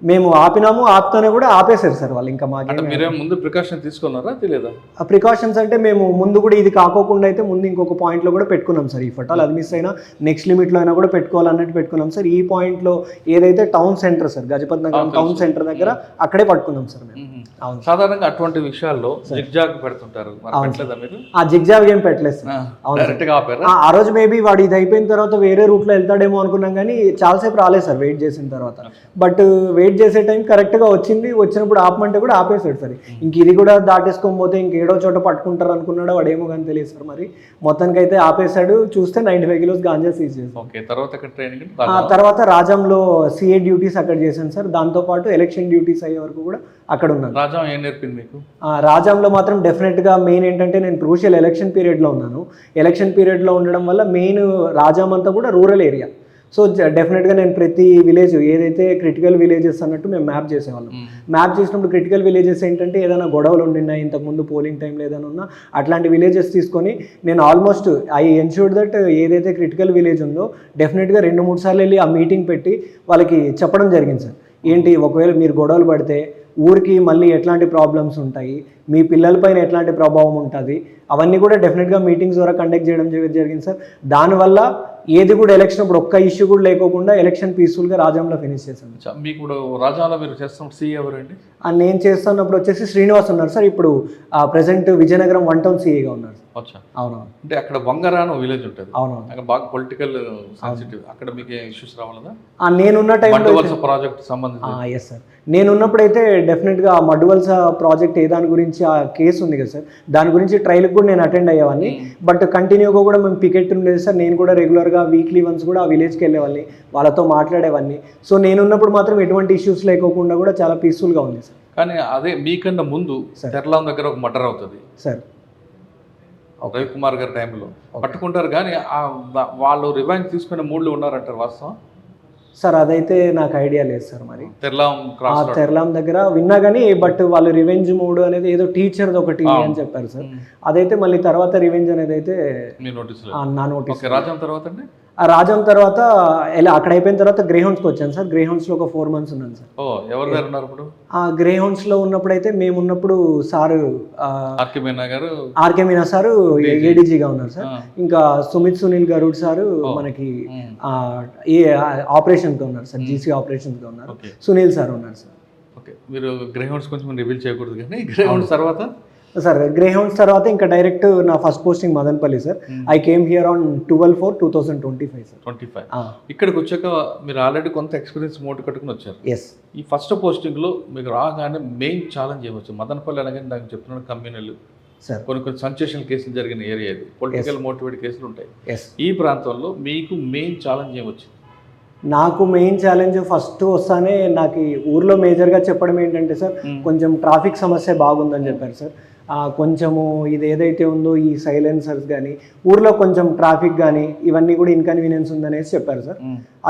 మేము ఆపినాము, ఆపుతూనే కూడా ఆపేశారు సార్ వాళ్ళు. ఇంకా అంటే మాకేం మీరేం ముందు ప్రికాషన్ తీసుకున్నారా తెలియదా? ఆ ప్రికాషన్స్ అంటే మేము ముందు కూడా ఇది కాకోకుండా అయితే ముందు ఇంకొక పాయింట్లో కూడా పెట్టుకున్నాం సార్. ఈ ఫటాలు అది మిస్ అయినా నెక్స్ట్ లిమిట్లో అయినా కూడా పెట్టుకోవాలన్నట్టు పెట్టుకున్నాం సార్. ఈ పాయింట్లో ఏదైతే టౌన్ సెంటర్ సార్, గజపతి నగరం టౌన్ సెంటర్ దగ్గర అక్కడే పట్టుకున్నాం సార్ మేము. అవును, సాధారణంగా అటువంటి విషయాల్లో జిగ్జాగ్ పెడుతుంటారు, మరి పెట్టలేదా మీరు? ఆ జిగ్జాగ్ ఏం పెట్టలేదు సార్. అవును, డైరెక్ట్ గా ఆపారా? ఆ రోజు మేబీ వాడు ఇది అయిపోయిన తర్వాత వేరే రూట్లో వెళ్తాడేమో అనుకున్నాం, కానీ చాలాసేపు రాలేదు సార్ వెయిట్ చేసిన తర్వాత. బట్ వెయిట్ చేసే టైం కరెక్ట్గా వచ్చింది, వచ్చినప్పుడు ఆపమంటే కూడా ఆపేశాడు సార్. ఇంక ఇది కూడా దాటేసుకొని పోతే ఇంకేడో చోట పట్టుకుంటారు అనుకున్నాడు వాడేమో, కానీ తెలియదు సార్. మరి మొత్తానికి అయితే ఆపేశాడు. చూస్తే 95 కిలోస్ గాంజా సీజ్ చేశారు. ఓకే, తర్వాత ఎక్కడ ట్రైనింగ్? తర్వాత రాజంలో సిఏ డ్యూటీస్ అక్కడ చేశాను సార్. దాంతోపాటు ఎలక్షన్ డ్యూటీస్ అయ్యే వరకు కూడా అక్కడ ఉన్నాను. రాజం ఏం నేర్పింది మీకు? రాజంలో మాత్రం డెఫినెట్గా మెయిన్ ఏంటంటే నేను క్రూషియల్ ఎలక్షన్ పీరియడ్లో ఉన్నాను. ఎలక్షన్ పీరియడ్లో ఉండడం వల్ల మెయిన్ రాజాం అంతా కూడా రూరల్ ఏరియా. సో డెఫినెట్గా నేను ప్రతి విలేజ్ ఏదైతే క్రిటికల్ విలేజెస్ అన్నట్టు మేము మ్యాప్ చేసేవాళ్ళం. మ్యాప్ చేసినప్పుడు క్రిటికల్ విలేజెస్ ఏంటంటే ఏదైనా గొడవలు ఉండినాయి ఇంతకుముందు పోలింగ్ టైంలో ఏదైనా ఉన్నా అట్లాంటి విలేజెస్ తీసుకొని నేను ఆల్మోస్ట్ ఐ ఎన్ష్యూర్డ్ దట్ ఏదైతే క్రిటికల్ విలేజ్ ఉందో డెఫినెట్గా 2-3 సార్లు వెళ్ళి ఆ మీటింగ్ పెట్టి వాళ్ళకి చెప్పడం జరిగింది సార్. ఏంటి, ఒకవేళ మీరు గొడవలు పడితే ఊరికి మళ్ళీ ఎట్లాంటి ప్రాబ్లమ్స్ ఉంటాయి, మీ పిల్లలపైన ఎట్లాంటి ప్రభావం ఉంటుంది, అవన్నీ కూడా డెఫినెట్గా మీటింగ్స్ ద్వారా కండక్ట్ చేయడం జరిగింది సార్. దానివల్ల ఏది కూడా ఎలక్షన్ అప్పుడు ఒక్క ఇష్యూ కూడా లేకోకుండా ఎలక్షన్ పీస్ఫుల్గా రాజంలో ఫినిష్ చేశాను. మీకు ఇప్పుడు రాజాలో మీరు చేస్తున్న సీఏ ఎవరండి? నేను చేస్తున్నప్పుడు వచ్చేసి శ్రీనివాస్ ఉన్నారు సార్. ఇప్పుడు ప్రెసెంట్ విజయనగరం 1 టౌన్ సీఏగా ఉన్నారు. అవునవును. అంటే అక్కడ వంగరా అని విలేజ్ ఉంటుంది, అవునవును, అక్కడ బాగా పొలిటికల్ సెన్సిటివ్. అక్కడ మీకు ఇష్యూస్ రావాలదా? నేనున్న టైంలో ప్రాజెక్ట్ సంబంధించి? ఎస్ సార్, నేనున్నప్పుడైతే డెఫినెట్గా మడ్డువలస ప్రాజెక్ట్ ఏ దాని గురించి ఆ కేసు ఉంది కదా సార్, దాని గురించి ట్రయల్కి కూడా నేను అటెండ్ అయ్యేవాడిని. బట్ కంటిన్యూగా కూడా మేము పికెట్ ఉండేది సార్. నేను కూడా రెగ్యులర్గా వీక్లీ వన్స్ కూడా ఆ విలేజ్కి వెళ్ళేవాళ్ళని, వాళ్ళతో మాట్లాడేవాడిని. సో నేనున్నప్పుడు మాత్రం ఎటువంటి ఇష్యూస్ లేకోకుండా కూడా చాలా పీస్ఫుల్గా ఉంది సార్. కానీ అదే మీకన్నా ముందు తెరలాం దగ్గర ఒక మర్డర్ అవుతుంది సార్. రవికుమార్ గారి టైంలో పట్టుకుంటారు, కానీ వాళ్ళు రివెంజ్ తీసుకునే మూడ్లో ఉన్నారంటారు, వాస్తవం సార్? అదైతే నాకు ఐడియా లేదు సార్. మరి తెరలాం దగ్గర విన్నా కానీ, బట్ వాళ్ళు రివెంజ్ మూడ్ అనేది ఏదో టీచర్ ఒకటి అని చెప్పారు సార్. అదైతే మళ్ళీ తర్వాత రివెంజ్ అనేది అయితే నా నోటీస్. రాజం తర్వాత అండి, ఆ రాజం తర్వాత అక్కడ అయిపోయిన తర్వాత గ్రేహౌండ్స్కి వచ్చాను సార్. గ్రేహౌండ్స్లో ఒక 4 months ఉన్నాను సార్. ఎవరు గారు ఉన్నారు ఇప్పుడు? ఆ గ్రేహౌండ్స్లో ఉన్నప్పుడు అయితే మేము ఉన్నప్పుడు సారు ఆర్కే మీనా సారు ఏడీజీగా ఉన్నారు సార్. ఇంకా సునీల్ గరుడ్ సారు మనకి ఏ ఆపరేషన్గా ఉన్నారు సార్, జీసీ ఆపరేషన్గా ఉన్నారు. సునీల్ సార్ ఉన్నారు సార్. ఓకే, మీరు గ్రేహౌండ్స్ కొంచెం రివీల్ చేయకూడదు, కానీ గ్రేహౌండ్స్ తర్వాత సార్ గ్రేహౌండ్స్ తర్వాత ఇంకా డైరెక్ట్ నా first posting Madanapalle sir. I came here on 12/4/2025 sir. 25 ఇక్కడికి వచ్చాక మీరు ఆల్రెడీ కొంత ఎక్స్పీరియన్స్ మూట కట్టుకుని వచ్చారు. ఎస్. ఈ ఫస్ట్ పోస్టింగ్లో మీకు రాగానే మెయిన్ ఛాలెంజ్ ఏమొచ్చు? మదనపల్లి అనగానే నాకు చెప్తున్నాను కమ్యూనల్ సార్, కొన్ని సెన్సేషనల్ కేసులు జరిగిన ఏరియా ఇది, పొలిటికల్ మోటివేట్ కేసులు ఉంటాయి. ఈ ప్రాంతంలో మీకు మెయిన్ ఛాలెంజ్ ఏమొచ్చు? నాకు మెయిన్ ఛాలెంజ్ ఫస్ట్ వస్తానే నాకు ఊర్లో మేజర్గా చెప్పడం ఏంటంటే సార్, కొంచెం ట్రాఫిక్ సమస్య బాగుందని చెప్పారు సార్. కొంచెము ఇది ఏదైతే ఉందో ఈ సైలెన్సర్స్ కానీ ఊర్లో కొంచెం ట్రాఫిక్ కానీ ఇవన్నీ కూడా ఇన్కన్వీనియన్స్ ఉందనేసి చెప్పారు సార్.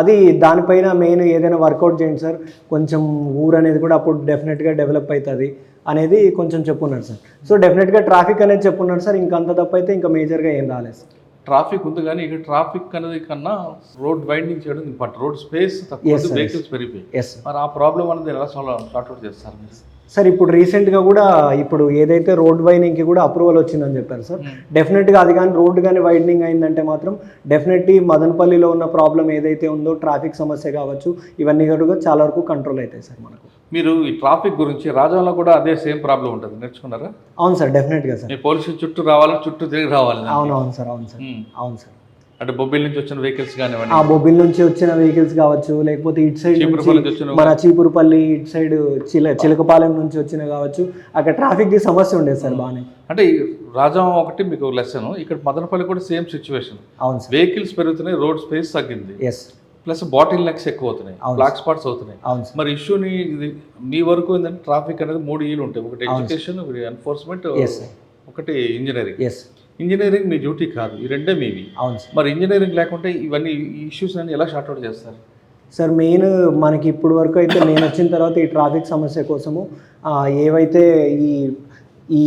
అది దానిపైన మెయిన్ ఏదైనా వర్కౌట్ చేయండి సార్, కొంచెం ఊరు అనేది కూడా అప్పుడు డెఫినెట్గా డెవలప్ అవుతుంది అనేది కొంచెం చెప్పున్నారు సార్. సో డెఫినెట్గా ట్రాఫిక్ అనేది చెప్పున్నారు సార్. ఇంకంత తప్ప అయితే ఇంకా మేజర్గా ఏం రాలేదు సార్. ట్రాఫిక్ ఉంది, కానీ ఇక్కడ ట్రాఫిక్ అనేది కన్నా రోడ్ వైండింగ్ చేయడం ఇంపార్టెంట్. రోడ్ స్పేస్ తక్కువ, వెహికల్స్ పెరిగిపోయి, మరి ఆ ప్రాబ్లం అనేది ఎలా సార్ట్అవుట్ చేస్తారు మీరు? సార్ ఇప్పుడు రీసెంట్గా కూడా ఇప్పుడు ఏదైతే రోడ్ వైడనింగ్కి కూడా అప్రూవల్ వచ్చిందని చెప్పారు సార్. డెఫినెట్గా అది కానీ రోడ్డు కానీ వైడనింగ్ అయిందంటే మాత్రం డెఫినెట్లీ మదనపల్లిలో ఉన్న ప్రాబ్లం ఏదైతే ఉందో ట్రాఫిక్ సమస్య కావచ్చు, ఇవన్నీ కూడా చాలా వరకు కంట్రోల్ అవుతాయి సార్ మనకు. మీరు ఈ ట్రాఫిక్ గురించి రాజంలో కూడా అదే సేమ్ ప్రాబ్లం ఉంటుంది, నేర్చుకున్నారా? అవును సార్, డెఫినెట్గా సార్. పోలీసు చుట్టూ రావాలి, చుట్టూ తిరిగి రావాలి. అవును సార్, అవును సార్, అవును సార్. అంటే బొబ్బిల్ నుంచి వచ్చిన వెహికల్స్ కానివ్వండి, బొబ్బిల్ నుంచి వచ్చిన వెహికల్స్ కావచ్చు, లేకపోతే ఇటు సైడ్ మన చీపురుపల్లి ఇటు సైడ్ చిలకపాలెం నుంచి వచ్చిన కావచ్చు, అక్కడ ట్రాఫిక్ ది సమస్య ఉండేది సార్ బాగానే. అంటే రాజం ఒకటి మీకు లెసన్, ఇక్కడ మదనపల్లి కూడా సేమ్ సిచ్యువేషన్. అవును సార్, వెహికల్స్ పెరుగుతున్నాయి, రోడ్ స్పేస్ తగ్గింది. ఎస్. ప్లస్ బాటిల్ నెక్స్ ఎక్కువ అవుతున్నాయి, బ్లాక్ స్పాట్స్ అవుతున్నాయి. మరి ఇష్యూని మీ వరకు ఏంటంటే ట్రాఫిక్ అనేది 3 Eలు ఉంటాయి, ఒకటి ఎడ్యుకేషన్, ఒకటి ఎన్ఫోర్స్మెంట్, ఒకటి ఇంజనీరింగ్. ఇంజనీరింగ్ మీ డ్యూటీ కాదు, ఈ రెండే మీవి. మరి ఇంజనీరింగ్ లేకుంటే ఇవన్నీ ఇష్యూస్ అన్ని ఎలా షార్ట్అవుట్ చేస్తారు సార్? మెయిన్ మనకి ఇప్పుడు వరకు అయితే నేను వచ్చిన తర్వాత ఈ ట్రాఫిక్ సమస్య కోసము ఏవైతే ఈ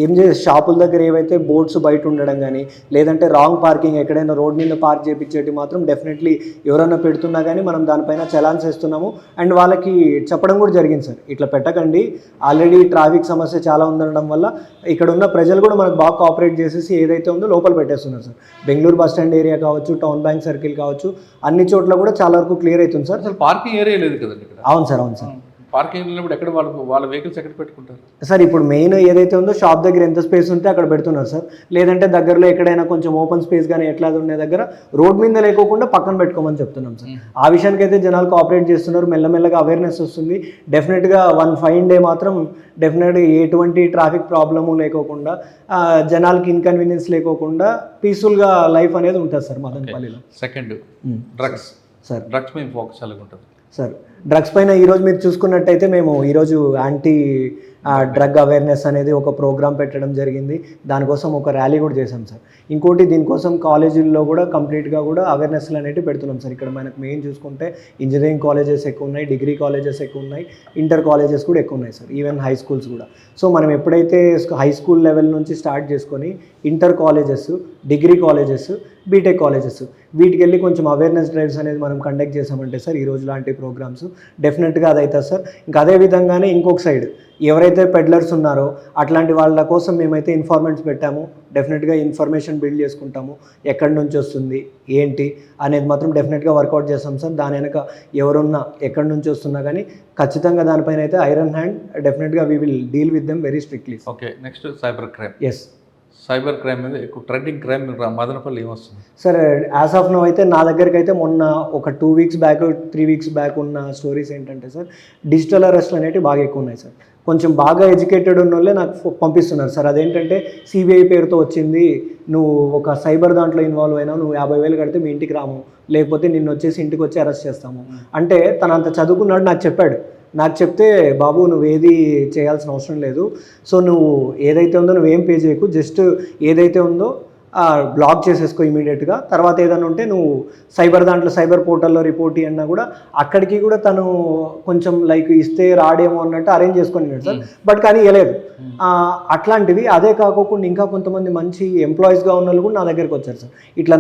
ఏం చేసే షాపుల దగ్గర ఏవైతే బోర్డ్స్ బయట ఉండడం కానీ లేదంటే రాంగ్ పార్కింగ్ ఎక్కడైనా రోడ్ మీద పార్క్ చేయించేటి మాత్రం డెఫినెట్లీ ఎవరైనా పెడుతున్నా కానీ మనం దానిపైన చలాన్స్ వేస్తున్నాము. అండ్ వాళ్ళకి చెప్పడం కూడా జరిగింది సార్, ఇట్లా పెట్టకండి, ఆల్రెడీ ట్రాఫిక్ సమస్య చాలా ఉండడం వల్ల ఇక్కడ ఉన్న ప్రజలు కూడా మనకు బాగా కోఆపరేట్ చేసేసి ఏదైతే ఉందో లోపల పెట్టేస్తున్నారు sir. Bengaluru bus stand area కావచ్చు, టౌన్ బ్యాంక్ సర్కిల్ కావచ్చు, అన్ని చోట్ల కూడా చాలా వరకు క్లియర్ అవుతుంది సార్. అసలు పార్కింగ్ ఏరియా లేదు కదండి ఇక్కడ. అవును సార్, అవును సార్. పార్కింగ్ వెళ్ళినప్పుడు ఎక్కడ వాళ్ళ వెహికల్స్ ఎక్కడ పెట్టుకుంటారు సార్? ఇప్పుడు మెయిన్ ఏదైతే ఉందో షాప్ దగ్గర ఎంత స్పేస్ ఉంటే అక్కడ పెడుతున్నారు సార్. లేదంటే దగ్గరలో ఎక్కడైనా కొంచెం ఓపెన్ స్పేస్ కానీ ఎట్లా ఉండే దగ్గర రోడ్ మీద లేకోకుండా పక్కన పెట్టుకోమని చెప్తున్నాం సార్. ఆ విషయానికి అయితే జనాలు కోఆపరేట్ చేస్తున్నారు, మెల్లమెల్లగా అవేర్నెస్ వస్తుంది. డెఫినెట్గా 1 ఫైన్ డే మాత్రం డెఫినెట్గా ఎటువంటి ట్రాఫిక్ ప్రాబ్లము లేకోకుండా జనాలకి ఇన్కన్వీనియన్స్ లేకోకుండా పీస్ఫుల్గా లైఫ్ అనేది ఉంటుంది సార్ మదనపల్లిలో. Second drugs sir. డ్రగ్స్ మీద ఫోకస్ ఎలా ఉంటుంది సార్? డ్రగ్స్ పైన ఈరోజు మీరు చూసుకున్నట్టయితే మేము ఈరోజు యాంటీ డ్రగ్ అవేర్నెస్ అనేది ఒక ప్రోగ్రామ్ పెట్టడం జరిగింది. దానికోసం ఒక ర్యాలీ కూడా చేశాం సార్. ఇంకోటి దీనికోసం కాలేజీల్లో కూడా కంప్లీట్గా కూడా అవేర్నెస్లు అనేవి పెడుతున్నాం సార్. ఇక్కడ మనకు మెయిన్ చూసుకుంటే ఇంజనీరింగ్ కాలేజెస్ ఎక్కువ ఉన్నాయి, డిగ్రీ కాలేజెస్ ఎక్కువ ఉన్నాయి, ఇంటర్ కాలేజెస్ కూడా ఎక్కువ ఉన్నాయి సార్, ఈవెన్ హై స్కూల్స్ కూడా. సో మనం ఎప్పుడైతే హై స్కూల్ లెవెల్ నుంచి స్టార్ట్ చేసుకొని inter colleges, degree colleges, BTech colleges వీటికి వెళ్ళి కొంచెం అవేర్నెస్ డ్రైవ్స్ అనేది మనం కండక్ట్ చేసామంటే సార్ ఈ రోజు లాంటి ప్రోగ్రామ్స్ డెఫినెట్గా అది అవుతుంది సార్. ఇంకా అదే విధంగానే ఇంకొక సైడ్ ఎవరైతే పెడ్లర్స్ ఉన్నారో అట్లాంటి వాళ్ళ కోసం మేమైతే ఇన్ఫార్మెంట్స్ పెట్టాము. డెఫినెట్గా ఇన్ఫర్మేషన్ బిల్డ్ చేసుకుంటాము, ఎక్కడి నుంచి వస్తుంది ఏంటి అనేది మాత్రం డెఫినెట్గా వర్కౌట్ చేస్తాం సార్. దాని వెనక ఎవరున్నా ఎక్కడి నుంచి వస్తున్నా కానీ ఖచ్చితంగా దానిపైన అయితే ఐరన్ హ్యాండ్ డెఫినెట్గా we will deal with them very strictly. Okay, next cyber crime. Yes, cyber crime మీద ఎక్కువ ట్రెండింగ్ క్రైమ్ మదనపల్లి ఏమొస్తుంది సార్? యాజ్ ఆఫ్ నో అయితే నా దగ్గరికి అయితే మొన్న ఒక 2 వీక్స్ బ్యాక్ 3 వీక్స్ బ్యాక్ ఉన్న స్టోరీస్ ఏంటంటే సార్, డిజిటల్ అరెస్ట్లు అనేవి బాగా ఎక్కువ ఉన్నాయి సార్. కొంచెం బాగా ఎడ్యుకేటెడ్ ఉన్న వాళ్ళే నాకు పంపిస్తున్నారు సార్. అదేంటంటే సిబిఐ పేరుతో వచ్చింది, నువ్వు ఒక సైబర్ దాంట్లో ఇన్వాల్వ్ అయినావు, నువ్వు 50,000 కడితే మీ ఇంటికి రాము, లేకపోతే నిన్ను వచ్చేసి ఇంటికి వచ్చి అరెస్ట్ చేస్తాము అంటే. తను అంత చదువుకున్నాడు, నాకు చెప్పాడు. నాకు చెప్తే బాబు నువ్వు ఏది చేయాల్సిన అవసరం లేదు, సో నువ్వు ఏదైతే ఉందో నువ్వేం పే చేయకు, జస్ట్ ఏదైతే ఉందో బ్లాక్ చేసేసుకో ఇమీడియట్గా. తర్వాత ఏదైనా ఉంటే నువ్వు సైబర్ దాంట్లో సైబర్ పోర్టల్లో రిపోర్ట్ ఇవ్వన్నా కూడా అక్కడికి కూడా తను కొంచెం లైక్ ఇస్తే రాడేమో అన్నట్టు అరేంజ్ చేసుకొని సార్. బట్ కానీ ఇవ్వలేదు. అట్లాంటివి అదే కాకోకుండా ఇంకా కొంతమంది మంచి ఎంప్లాయీస్గా ఉన్న వాళ్ళు కూడా నా దగ్గరికి వచ్చారు సార్. ఇట్లా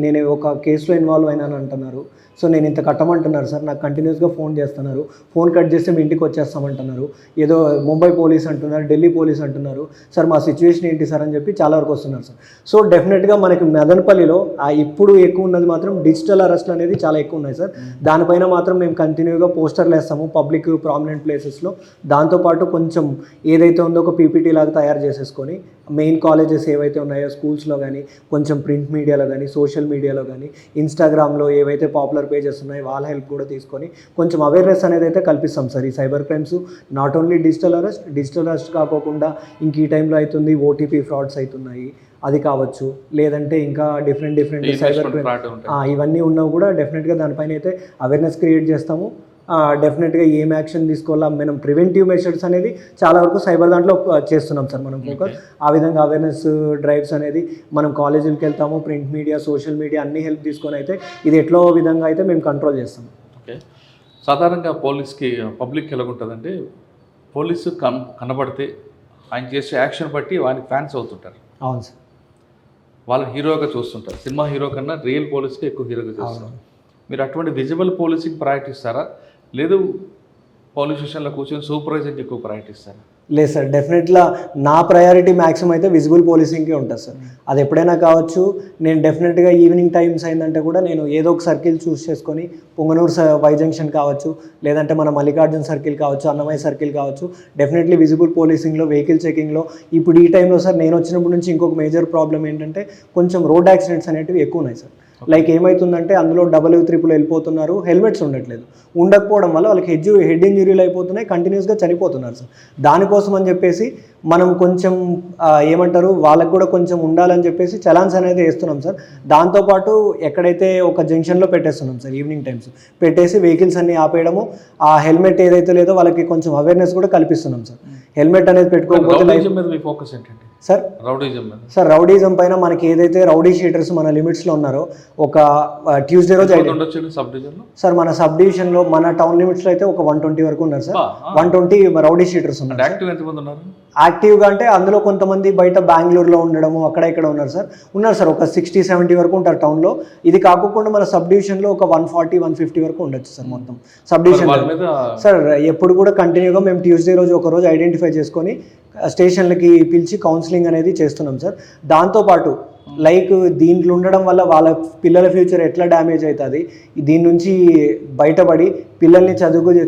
నేను ఒక కేసులో ఇన్వాల్వ్ అయినాను అంటున్నారు, సో నేను ఇంత కట్టమంటున్నారు సార్, నాకు కంటిన్యూస్గా ఫోన్ చేస్తున్నారు, ఫోన్ కట్ చేస్తే మీ ఇంటికి వచ్చేస్తామంటున్నారు, ఏదో ముంబై పోలీస్ అంటున్నారు, ఢిల్లీ పోలీస్ అంటున్నారు సార్, మా సిచ్యువేషన్ ఏంటి సార్ అని చెప్పి చాలా వరకు వస్తున్నారు సార్. సో డెఫినెట్గా మనకి మదనపల్లిలో ఇప్పుడు ఎక్కువ ఉన్నది మాత్రం డిజిటల్ అరెస్ట్లు అనేది చాలా ఎక్కువ ఉన్నాయి సార్. దానిపైన మాత్రం మేము కంటిన్యూగా పోస్టర్లు వేస్తాము పబ్లిక్ ప్రామినెంట్ ప్లేసెస్లో. దాంతోపాటు కొంచెం ఏదైతే ఉందో ఒక పీపీటీ లాగా తయారు చేసేసుకొని మెయిన్ కాలేజెస్ ఏవైతే ఉన్నాయో స్కూల్స్లో కానీ, కొంచెం ప్రింట్ మీడియాలో కానీ, సోషల్ మీడియాలో కానీ, ఇన్స్టాగ్రామ్లో ఏవైతే పాపులర్ పేజెస్ ఉన్నాయో వాళ్ళ హెల్ప్ కూడా తీసుకొని కొంచెం అవేర్నెస్ అనేది అయితే కల్పిస్తాం సార్. ఈ cyber crimes not only digital arrest కాకోకుండా ఇంక ఈ టైంలో అవుతుంది ఓటీపీ ఫ్రాడ్స్ అవుతున్నాయి, అది కావచ్చు, లేదంటే ఇంకా డిఫరెంట్ సైబర్ క్రైమ్ ఇవన్నీ ఉన్నవి కూడా డెఫినెట్గా దానిపైన అయితే అవేర్నెస్ క్రియేట్ చేస్తాము. డెఫినెట్గా ఏం యాక్షన్ తీసుకోవాలా, మనం ప్రివెంటివ్ మెషర్స్ అనేది చాలా వరకు సైబర్ దాంట్లో చేస్తున్నాం సార్ మనం ఫోకస్. ఆ విధంగా అవేర్నెస్ డ్రైవ్స్ అనేది మనం కాలేజీలకు వెళ్తాము, ప్రింట్ మీడియా, సోషల్ మీడియా అన్ని హెల్ప్ తీసుకొని అయితే ఇది ఎట్లో విధంగా అయితే మేము కంట్రోల్ చేస్తాం. ఓకే, సాధారణంగా పోలీస్కి పబ్లిక్ ఎలాగుంటుందంటే పోలీసు కనబడితే ఆయన చేసే యాక్షన్ బట్టి వానికి ఫ్యాన్స్ అవుతుంటారు. అవును సార్, వాళ్ళని హీరోగా చూస్తుంటారు. సినిమా హీరో కన్నా రియల్ పోలీస్కి ఎక్కువ హీరోగా చూస్తారు. మీరు అటువంటి విజిబుల్ పోలీసింగ్ ప్రయారిటీ ఇస్తారా, లేదు పోలీస్ స్టేషన్లో కూర్చొని సూపర్వైజర్కి ఎక్కువ ప్రయారిటీ ఇస్తారా? లేదు సార్, డెఫినెట్గా నా ప్రయారిటీ మ్యాక్సిమం అయితే విజిబుల్ పోలీసింగ్కే ఉంటుంది సార్. అది ఎప్పుడైనా కావచ్చు. నేను డెఫినెట్గా ఈవినింగ్ టైమ్స్ అయిందంటే కూడా నేను ఏదో ఒక సర్కిల్ చూస్ చేసుకొని పొంగనూరు వై జంక్షన్ కావచ్చు, లేదంటే మన మల్లికార్జున సర్కిల్ కావచ్చు, అన్నమయ్య సర్కిల్ కావచ్చు, డెఫినెట్లీ విజిబుల్ పోలీసింగ్లో, వెహికల్ చెకింగ్లో. ఇప్పుడు ఈ టైంలో సార్ నేను వచ్చినప్పటి నుంచి ఇంకొక మేజర్ ప్రాబ్లం ఏంటంటే కొంచెం రోడ్ యాక్సిడెంట్స్ అనేటివి ఎక్కువ ఉన్నాయి సార్. లైక్ ఏమవుతుందంటే అందులో 3 వెళ్ళిపోతున్నారు, హెల్మెట్స్ ఉండట్లేదు. ఉండకపోవడం వల్ల వాళ్ళకి హెడ్ ఇంజురీలు అయిపోతున్నాయి, కంటిన్యూస్గా చనిపోతున్నారు సార్. దానికోసం అని చెప్పేసి మనం కొంచెం ఏమంటారు వాళ్ళకు కూడా కొంచెం ఉండాలని చెప్పేసి చలాన్స్ అనేది వేస్తున్నాం సార్. దాంతోపాటు ఎక్కడైతే ఒక జంక్షన్లో పెట్టేస్తున్నాం సార్ ఈవినింగ్ టైమ్స్ పెట్టేసి వెహికల్స్ అన్ని ఆపేయడము, ఆ హెల్మెట్ ఏదైతే లేదో వాళ్ళకి కొంచెం అవేర్నెస్ కూడా కల్పిస్తున్నాం సార్. హెల్మెట్ అనేది పెట్టుకోకపోతే ఫోకస్ ఏంటంటే సార్ రౌడీజం పైన మనకి ఏదైతే రౌడీ షీటర్స్ మన లిమిట్స్లో ఉన్నారో ఒక ట్యూస్డే రోజు సార్ మన సబ్ డివిజన్లో మన టౌన్ లిమిట్స్లో అయితే ఒక 120 వరకు ఉన్నారు సార్. 120 రౌడీ షీటర్స్ ఉన్నారు. యాక్టివ్గా అంటే అందులో కొంతమంది బయట బెంగళూరులో ఉండడము అక్కడ ఇక్కడ ఉన్నారు సార్ ఒక 60-70 వరకు ఉంటారు టౌన్లో. ఇది కాకుండా మన సబ్ డివిజన్లో ఒక 140-150 వరకు ఉండొచ్చు సార్ మొత్తం సబ్ డివిజన్. సార్ ఎప్పుడు కూడా కంటిన్యూగా మేము ట్యూస్డే రోజు ఒక రోజు ఐడెంటిఫై చేసుకొని స్టేషన్లకి పిలిచి కౌన్సిలింగ్ అనేది చేస్తున్నాం సార్. దాంతోపాటు లైక్ దీంట్లో ఉండడం వల్ల వాళ్ళ పిల్లల ఫ్యూచర్ ఎట్లా డ్యామేజ్ అవుతుంది, దీని నుంచి బయటపడి పిల్లల్ని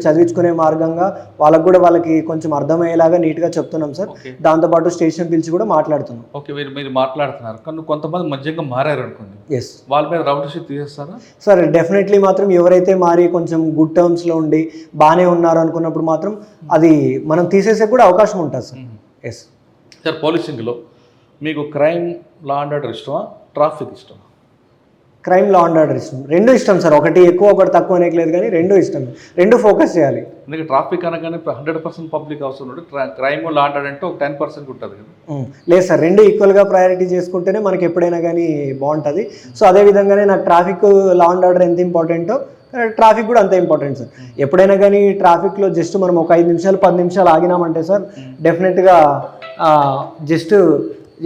చదివించుకునే మార్గంగా వాళ్ళకి కొంచెం అర్థమయ్యేలాగా నీట్గా చెప్తున్నాం సార్. దాంతోపాటు స్టేషన్ పిలిచి కూడా మాట్లాడుతున్నాం. ఓకే, మీరు మాట్లాడుతున్నారు కానీ కొంతమంది మధ్యంగా మారారు అనుకోండి, ఎస్ వాళ్ళ మీద రౌడర్షిప్ తీసేస్తారా సార్? డెఫినెట్లీ మాత్రం ఎవరైతే మారి కొంచెం గుడ్ టర్మ్స్లో ఉండి బాగానే ఉన్నారు అనుకున్నప్పుడు మాత్రం అది మనం తీసేసే కూడా అవకాశం ఉంటుంది సార్. ఎస్ సార్, పోలీసింగ్లో మీకు క్రైమ్ లా అండ్ ఆర్డర్ ఇష్టమా, ట్రాఫిక్ ఇష్టమా? క్రైమ్ లా అండ్ ఆర్డర్ ఇష్టం, రెండు ఇష్టం సార్. ఒకటి ఎక్కువ ఒకటి తక్కువ అనేకలేదు కానీ రెండు ఇష్టం, రెండు ఫోకస్ చేయాలి. ఎందుకంటే ట్రాఫిక్ అనగానే 100% పబ్లిక్ అవసరం ఉంటుంది, క్రైమ్ లా అండ్ ఆర్డర్ అంటే ఒక 10% ఉంటుంది కదా. లేదు సార్, రెండు ఈక్వల్గా ప్రయారిటీ చేసుకుంటేనే మనకి ఎప్పుడైనా కానీ బాగుంటుంది. సో అదే విధంగానే నాకు ట్రాఫిక్ లా అండ్ ఆర్డర్ ఎంత ఇంపార్టెంటో ట్రాఫిక్ కూడా అంతే ఇంపార్టెంట్ సార్. ఎప్పుడైనా కానీ ట్రాఫిక్లో జస్ట్ మనం ఒక 5 నిమిషాలు 10 నిమిషాలు ఆగినామంటే సార్ డెఫినెట్గా జస్ట్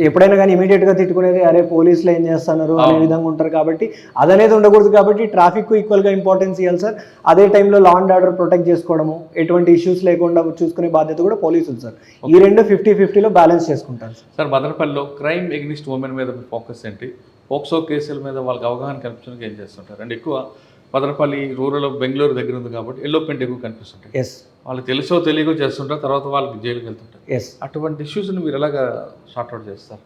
ఎప్పుడైనా కానీ ఇమీడియట్గా తిట్టుకునేది అరే పోలీసులు ఏం చేస్తున్నారు అనే విధంగా ఉంటారు. కాబట్టి అదనేది ఉండకూడదు. కాబట్టి ట్రాఫిక్ ఈక్వల్గా ఇంపార్టెన్స్ ఇవ్వాలి సార్. అదే టైంలో లా అండ్ ఆర్డర్ ప్రొటెక్ట్ చేసుకోవడము, ఎటువంటి ఇష్యూస్ లేకుండా చూసుకునే బాధ్యత కూడా పోలీసులు సార్. ఈ రెండు 50-50లో బ్యాలెన్స్ చేసుకుంటారు సార్. మదనపల్లిలో క్రైమ్ ఎగ్నిస్ట్ ఉమెన్ మీద ఫోకస్ ఏంటి, పోక్సో కేసుల మీద వాళ్ళకి అవగాహన కల్పించడానికి ఏం చేస్తుంటారు? అండ్ ఎక్కువ మదనపల్లి రూరల్ బెంగళూరు దగ్గర ఉంది కాబట్టి ఎల్లోపెంట్ ఎక్కువ కనిపిస్తుంటాయి. ఎస్, వాళ్ళకి తెలుసో తెలియకో చేస్తుంటారు, తర్వాత వాళ్ళకి జైలుకి వెళ్తుంటారు. ఎస్, అటువంటి ఇష్యూస్ని మీరు ఎలాగ సార్ట్అవుట్ చేస్తారు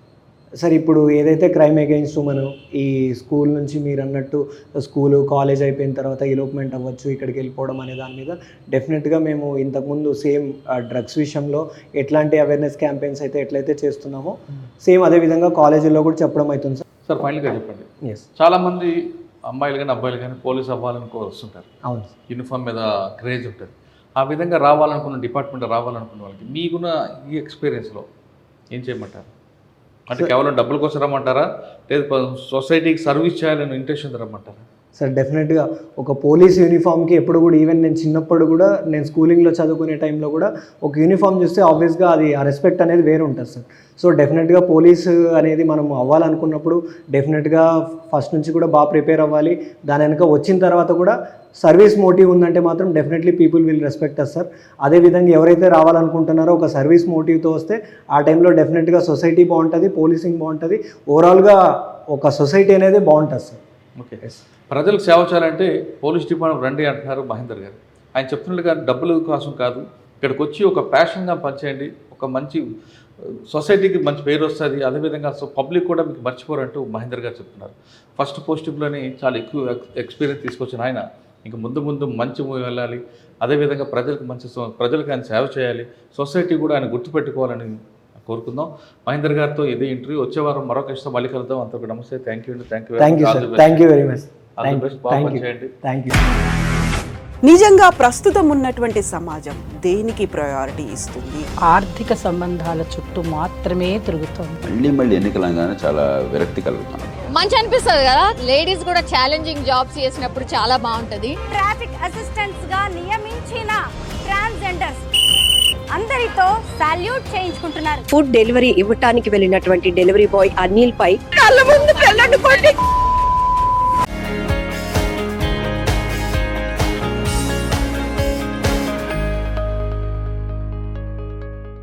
సార్? ఇప్పుడు ఏదైతే క్రైమ్ అగెయిన్స్ట్ ఉమెన్ ఈ స్కూల్ నుంచి మీరు అన్నట్టు స్కూలు కాలేజ్ అయిపోయిన తర్వాత ఎలోప్మెంట్ అవ్వచ్చు, ఇక్కడికి వెళ్ళిపోవడం అనే దాని మీద డెఫినెట్గా మేము ఇంతకుముందు సేమ్ డ్రగ్స్ విషయంలో ఎట్లాంటి అవేర్నెస్ క్యాంపెయిన్స్ అయితే ఎట్లయితే చేస్తున్నామో సేమ్ అదే విధంగా కాలేజీల్లో కూడా చెప్పడం అవుతుంది సార్. సార్, ఫైనల్గా చెప్పండి. ఎస్, చాలామంది అమ్మాయిలు కానీ అబ్బాయిలు కానీ పోలీస్ అవ్వాలనుకో వస్తుంటారు. అవును, యూనిఫామ్ మీద క్రేజ్ ఉంటుంది. ఆ విధంగా రావాలనుకున్న డిపార్ట్మెంట్ రావాలనుకున్న వాళ్ళకి మీకున్న ఈ ఎక్స్పీరియన్స్లో ఏం చేయమంటారు? అంటే కేవలం డబ్బుల కోసం రమ్మంటారా, లేదా సొసైటీకి సర్వీస్ చేయాలని ఇంటెన్షన్ రమ్మంటారా? సార్ డెఫినెట్గా ఒక పోలీస్ యూనిఫామ్కి ఎప్పుడు కూడా ఈవెన్ నేను చిన్నప్పుడు కూడా నేను స్కూలింగ్లో చదువుకునే టైంలో కూడా ఒక యూనిఫామ్ చూస్తే ఆబ్వియస్గా అది ఆ రెస్పెక్ట్ అనేది వేరు ఉంటుంది సార్. సో డెఫినెట్గా పోలీస్ అనేది మనం అవ్వాలనుకున్నప్పుడు డెఫినెట్గా ఫస్ట్ నుంచి కూడా బాగా ప్రిపేర్ అవ్వాలి. దాని వెనుక వచ్చిన తర్వాత కూడా సర్వీస్ మోటివ్ ఉందంటే మాత్రం definitely people will respect us sir. అదేవిధంగా ఎవరైతే రావాలనుకుంటున్నారో ఒక సర్వీస్ మోటివ్తో వస్తే ఆ టైంలో డెఫినెట్గా సొసైటీ బాగుంటుంది, పోలీసింగ్ బాగుంటుంది, ఓవరాల్గా ఒక సొసైటీ అనేది బాగుంటుంది సార్. ఓకే, ప్రజలకు సేవ చేయాలంటే పోలీస్ డిపార్ట్మెంట్ రండి అంటున్నారు మహేందర్ గారు. ఆయన చెప్తున్నట్టుగా డబ్బుల కోసం కాదు, ఇక్కడికి వచ్చి ఒక ప్యాషన్గా పనిచేయండి, ఒక మంచి సొసైటీకి మంచి పేరు వస్తుంది, అదేవిధంగా పబ్లిక్ కూడా మీకు మర్చిపోరంటూ మహేందర్ గారు చెప్తున్నారు. ఫస్ట్ పోస్టింగ్లోనే చాలా ఎక్కువ ఎక్స్పీరియన్స్ తీసుకొచ్చిన ఆయన ఇంక ముందు మంచి వెళ్ళాలి, అదేవిధంగా ప్రజలకు ఆయన సేవ చేయాలి, సొసైటీ కూడా ఆయన గుర్తుపెట్టుకోవాలని కోరుకుందాం. మహేందర్ గారితో ఇదే ఇంటర్వ్యూ. వచ్చే వారం మరొక ఇష్టం మళ్ళీ కలుద్దాం. అంతకు నమస్తే. థ్యాంక్ యూ అండి. Thank you very much. Thank you. నిజంగా ప్రస్తుతం ఉన్నటువంటి సమాజం దేనికి ప్రయారిటీ ఇస్తుంది? ఆర్థిక సంబంధాల చుట్టూ మాత్రమే తిరుగుతుంది. మళ్ళీ ఎన్నికలంగానే చాలా విరక్తి కలుగుతాను. మంచి అనిపిస్తుంది కదా, లేడీస్ కూడా ఛాలెంజింగ్ జాబ్స్ చేసినప్పుడు చాలా బాగుంటది. ట్రాఫిక్ అసిస్టెంట్స్ గా నియమించిన ట్రాన్స్జెండర్స్ అందరితో సాల్యూట్ చేయించుకుంటున్నారు. ఫుడ్ డెలివరీ ఇవ్వటానికి వెళ్ళినటువంటి డెలివరీ బాయ్ అనిల్ పై కళ్ళ ముందు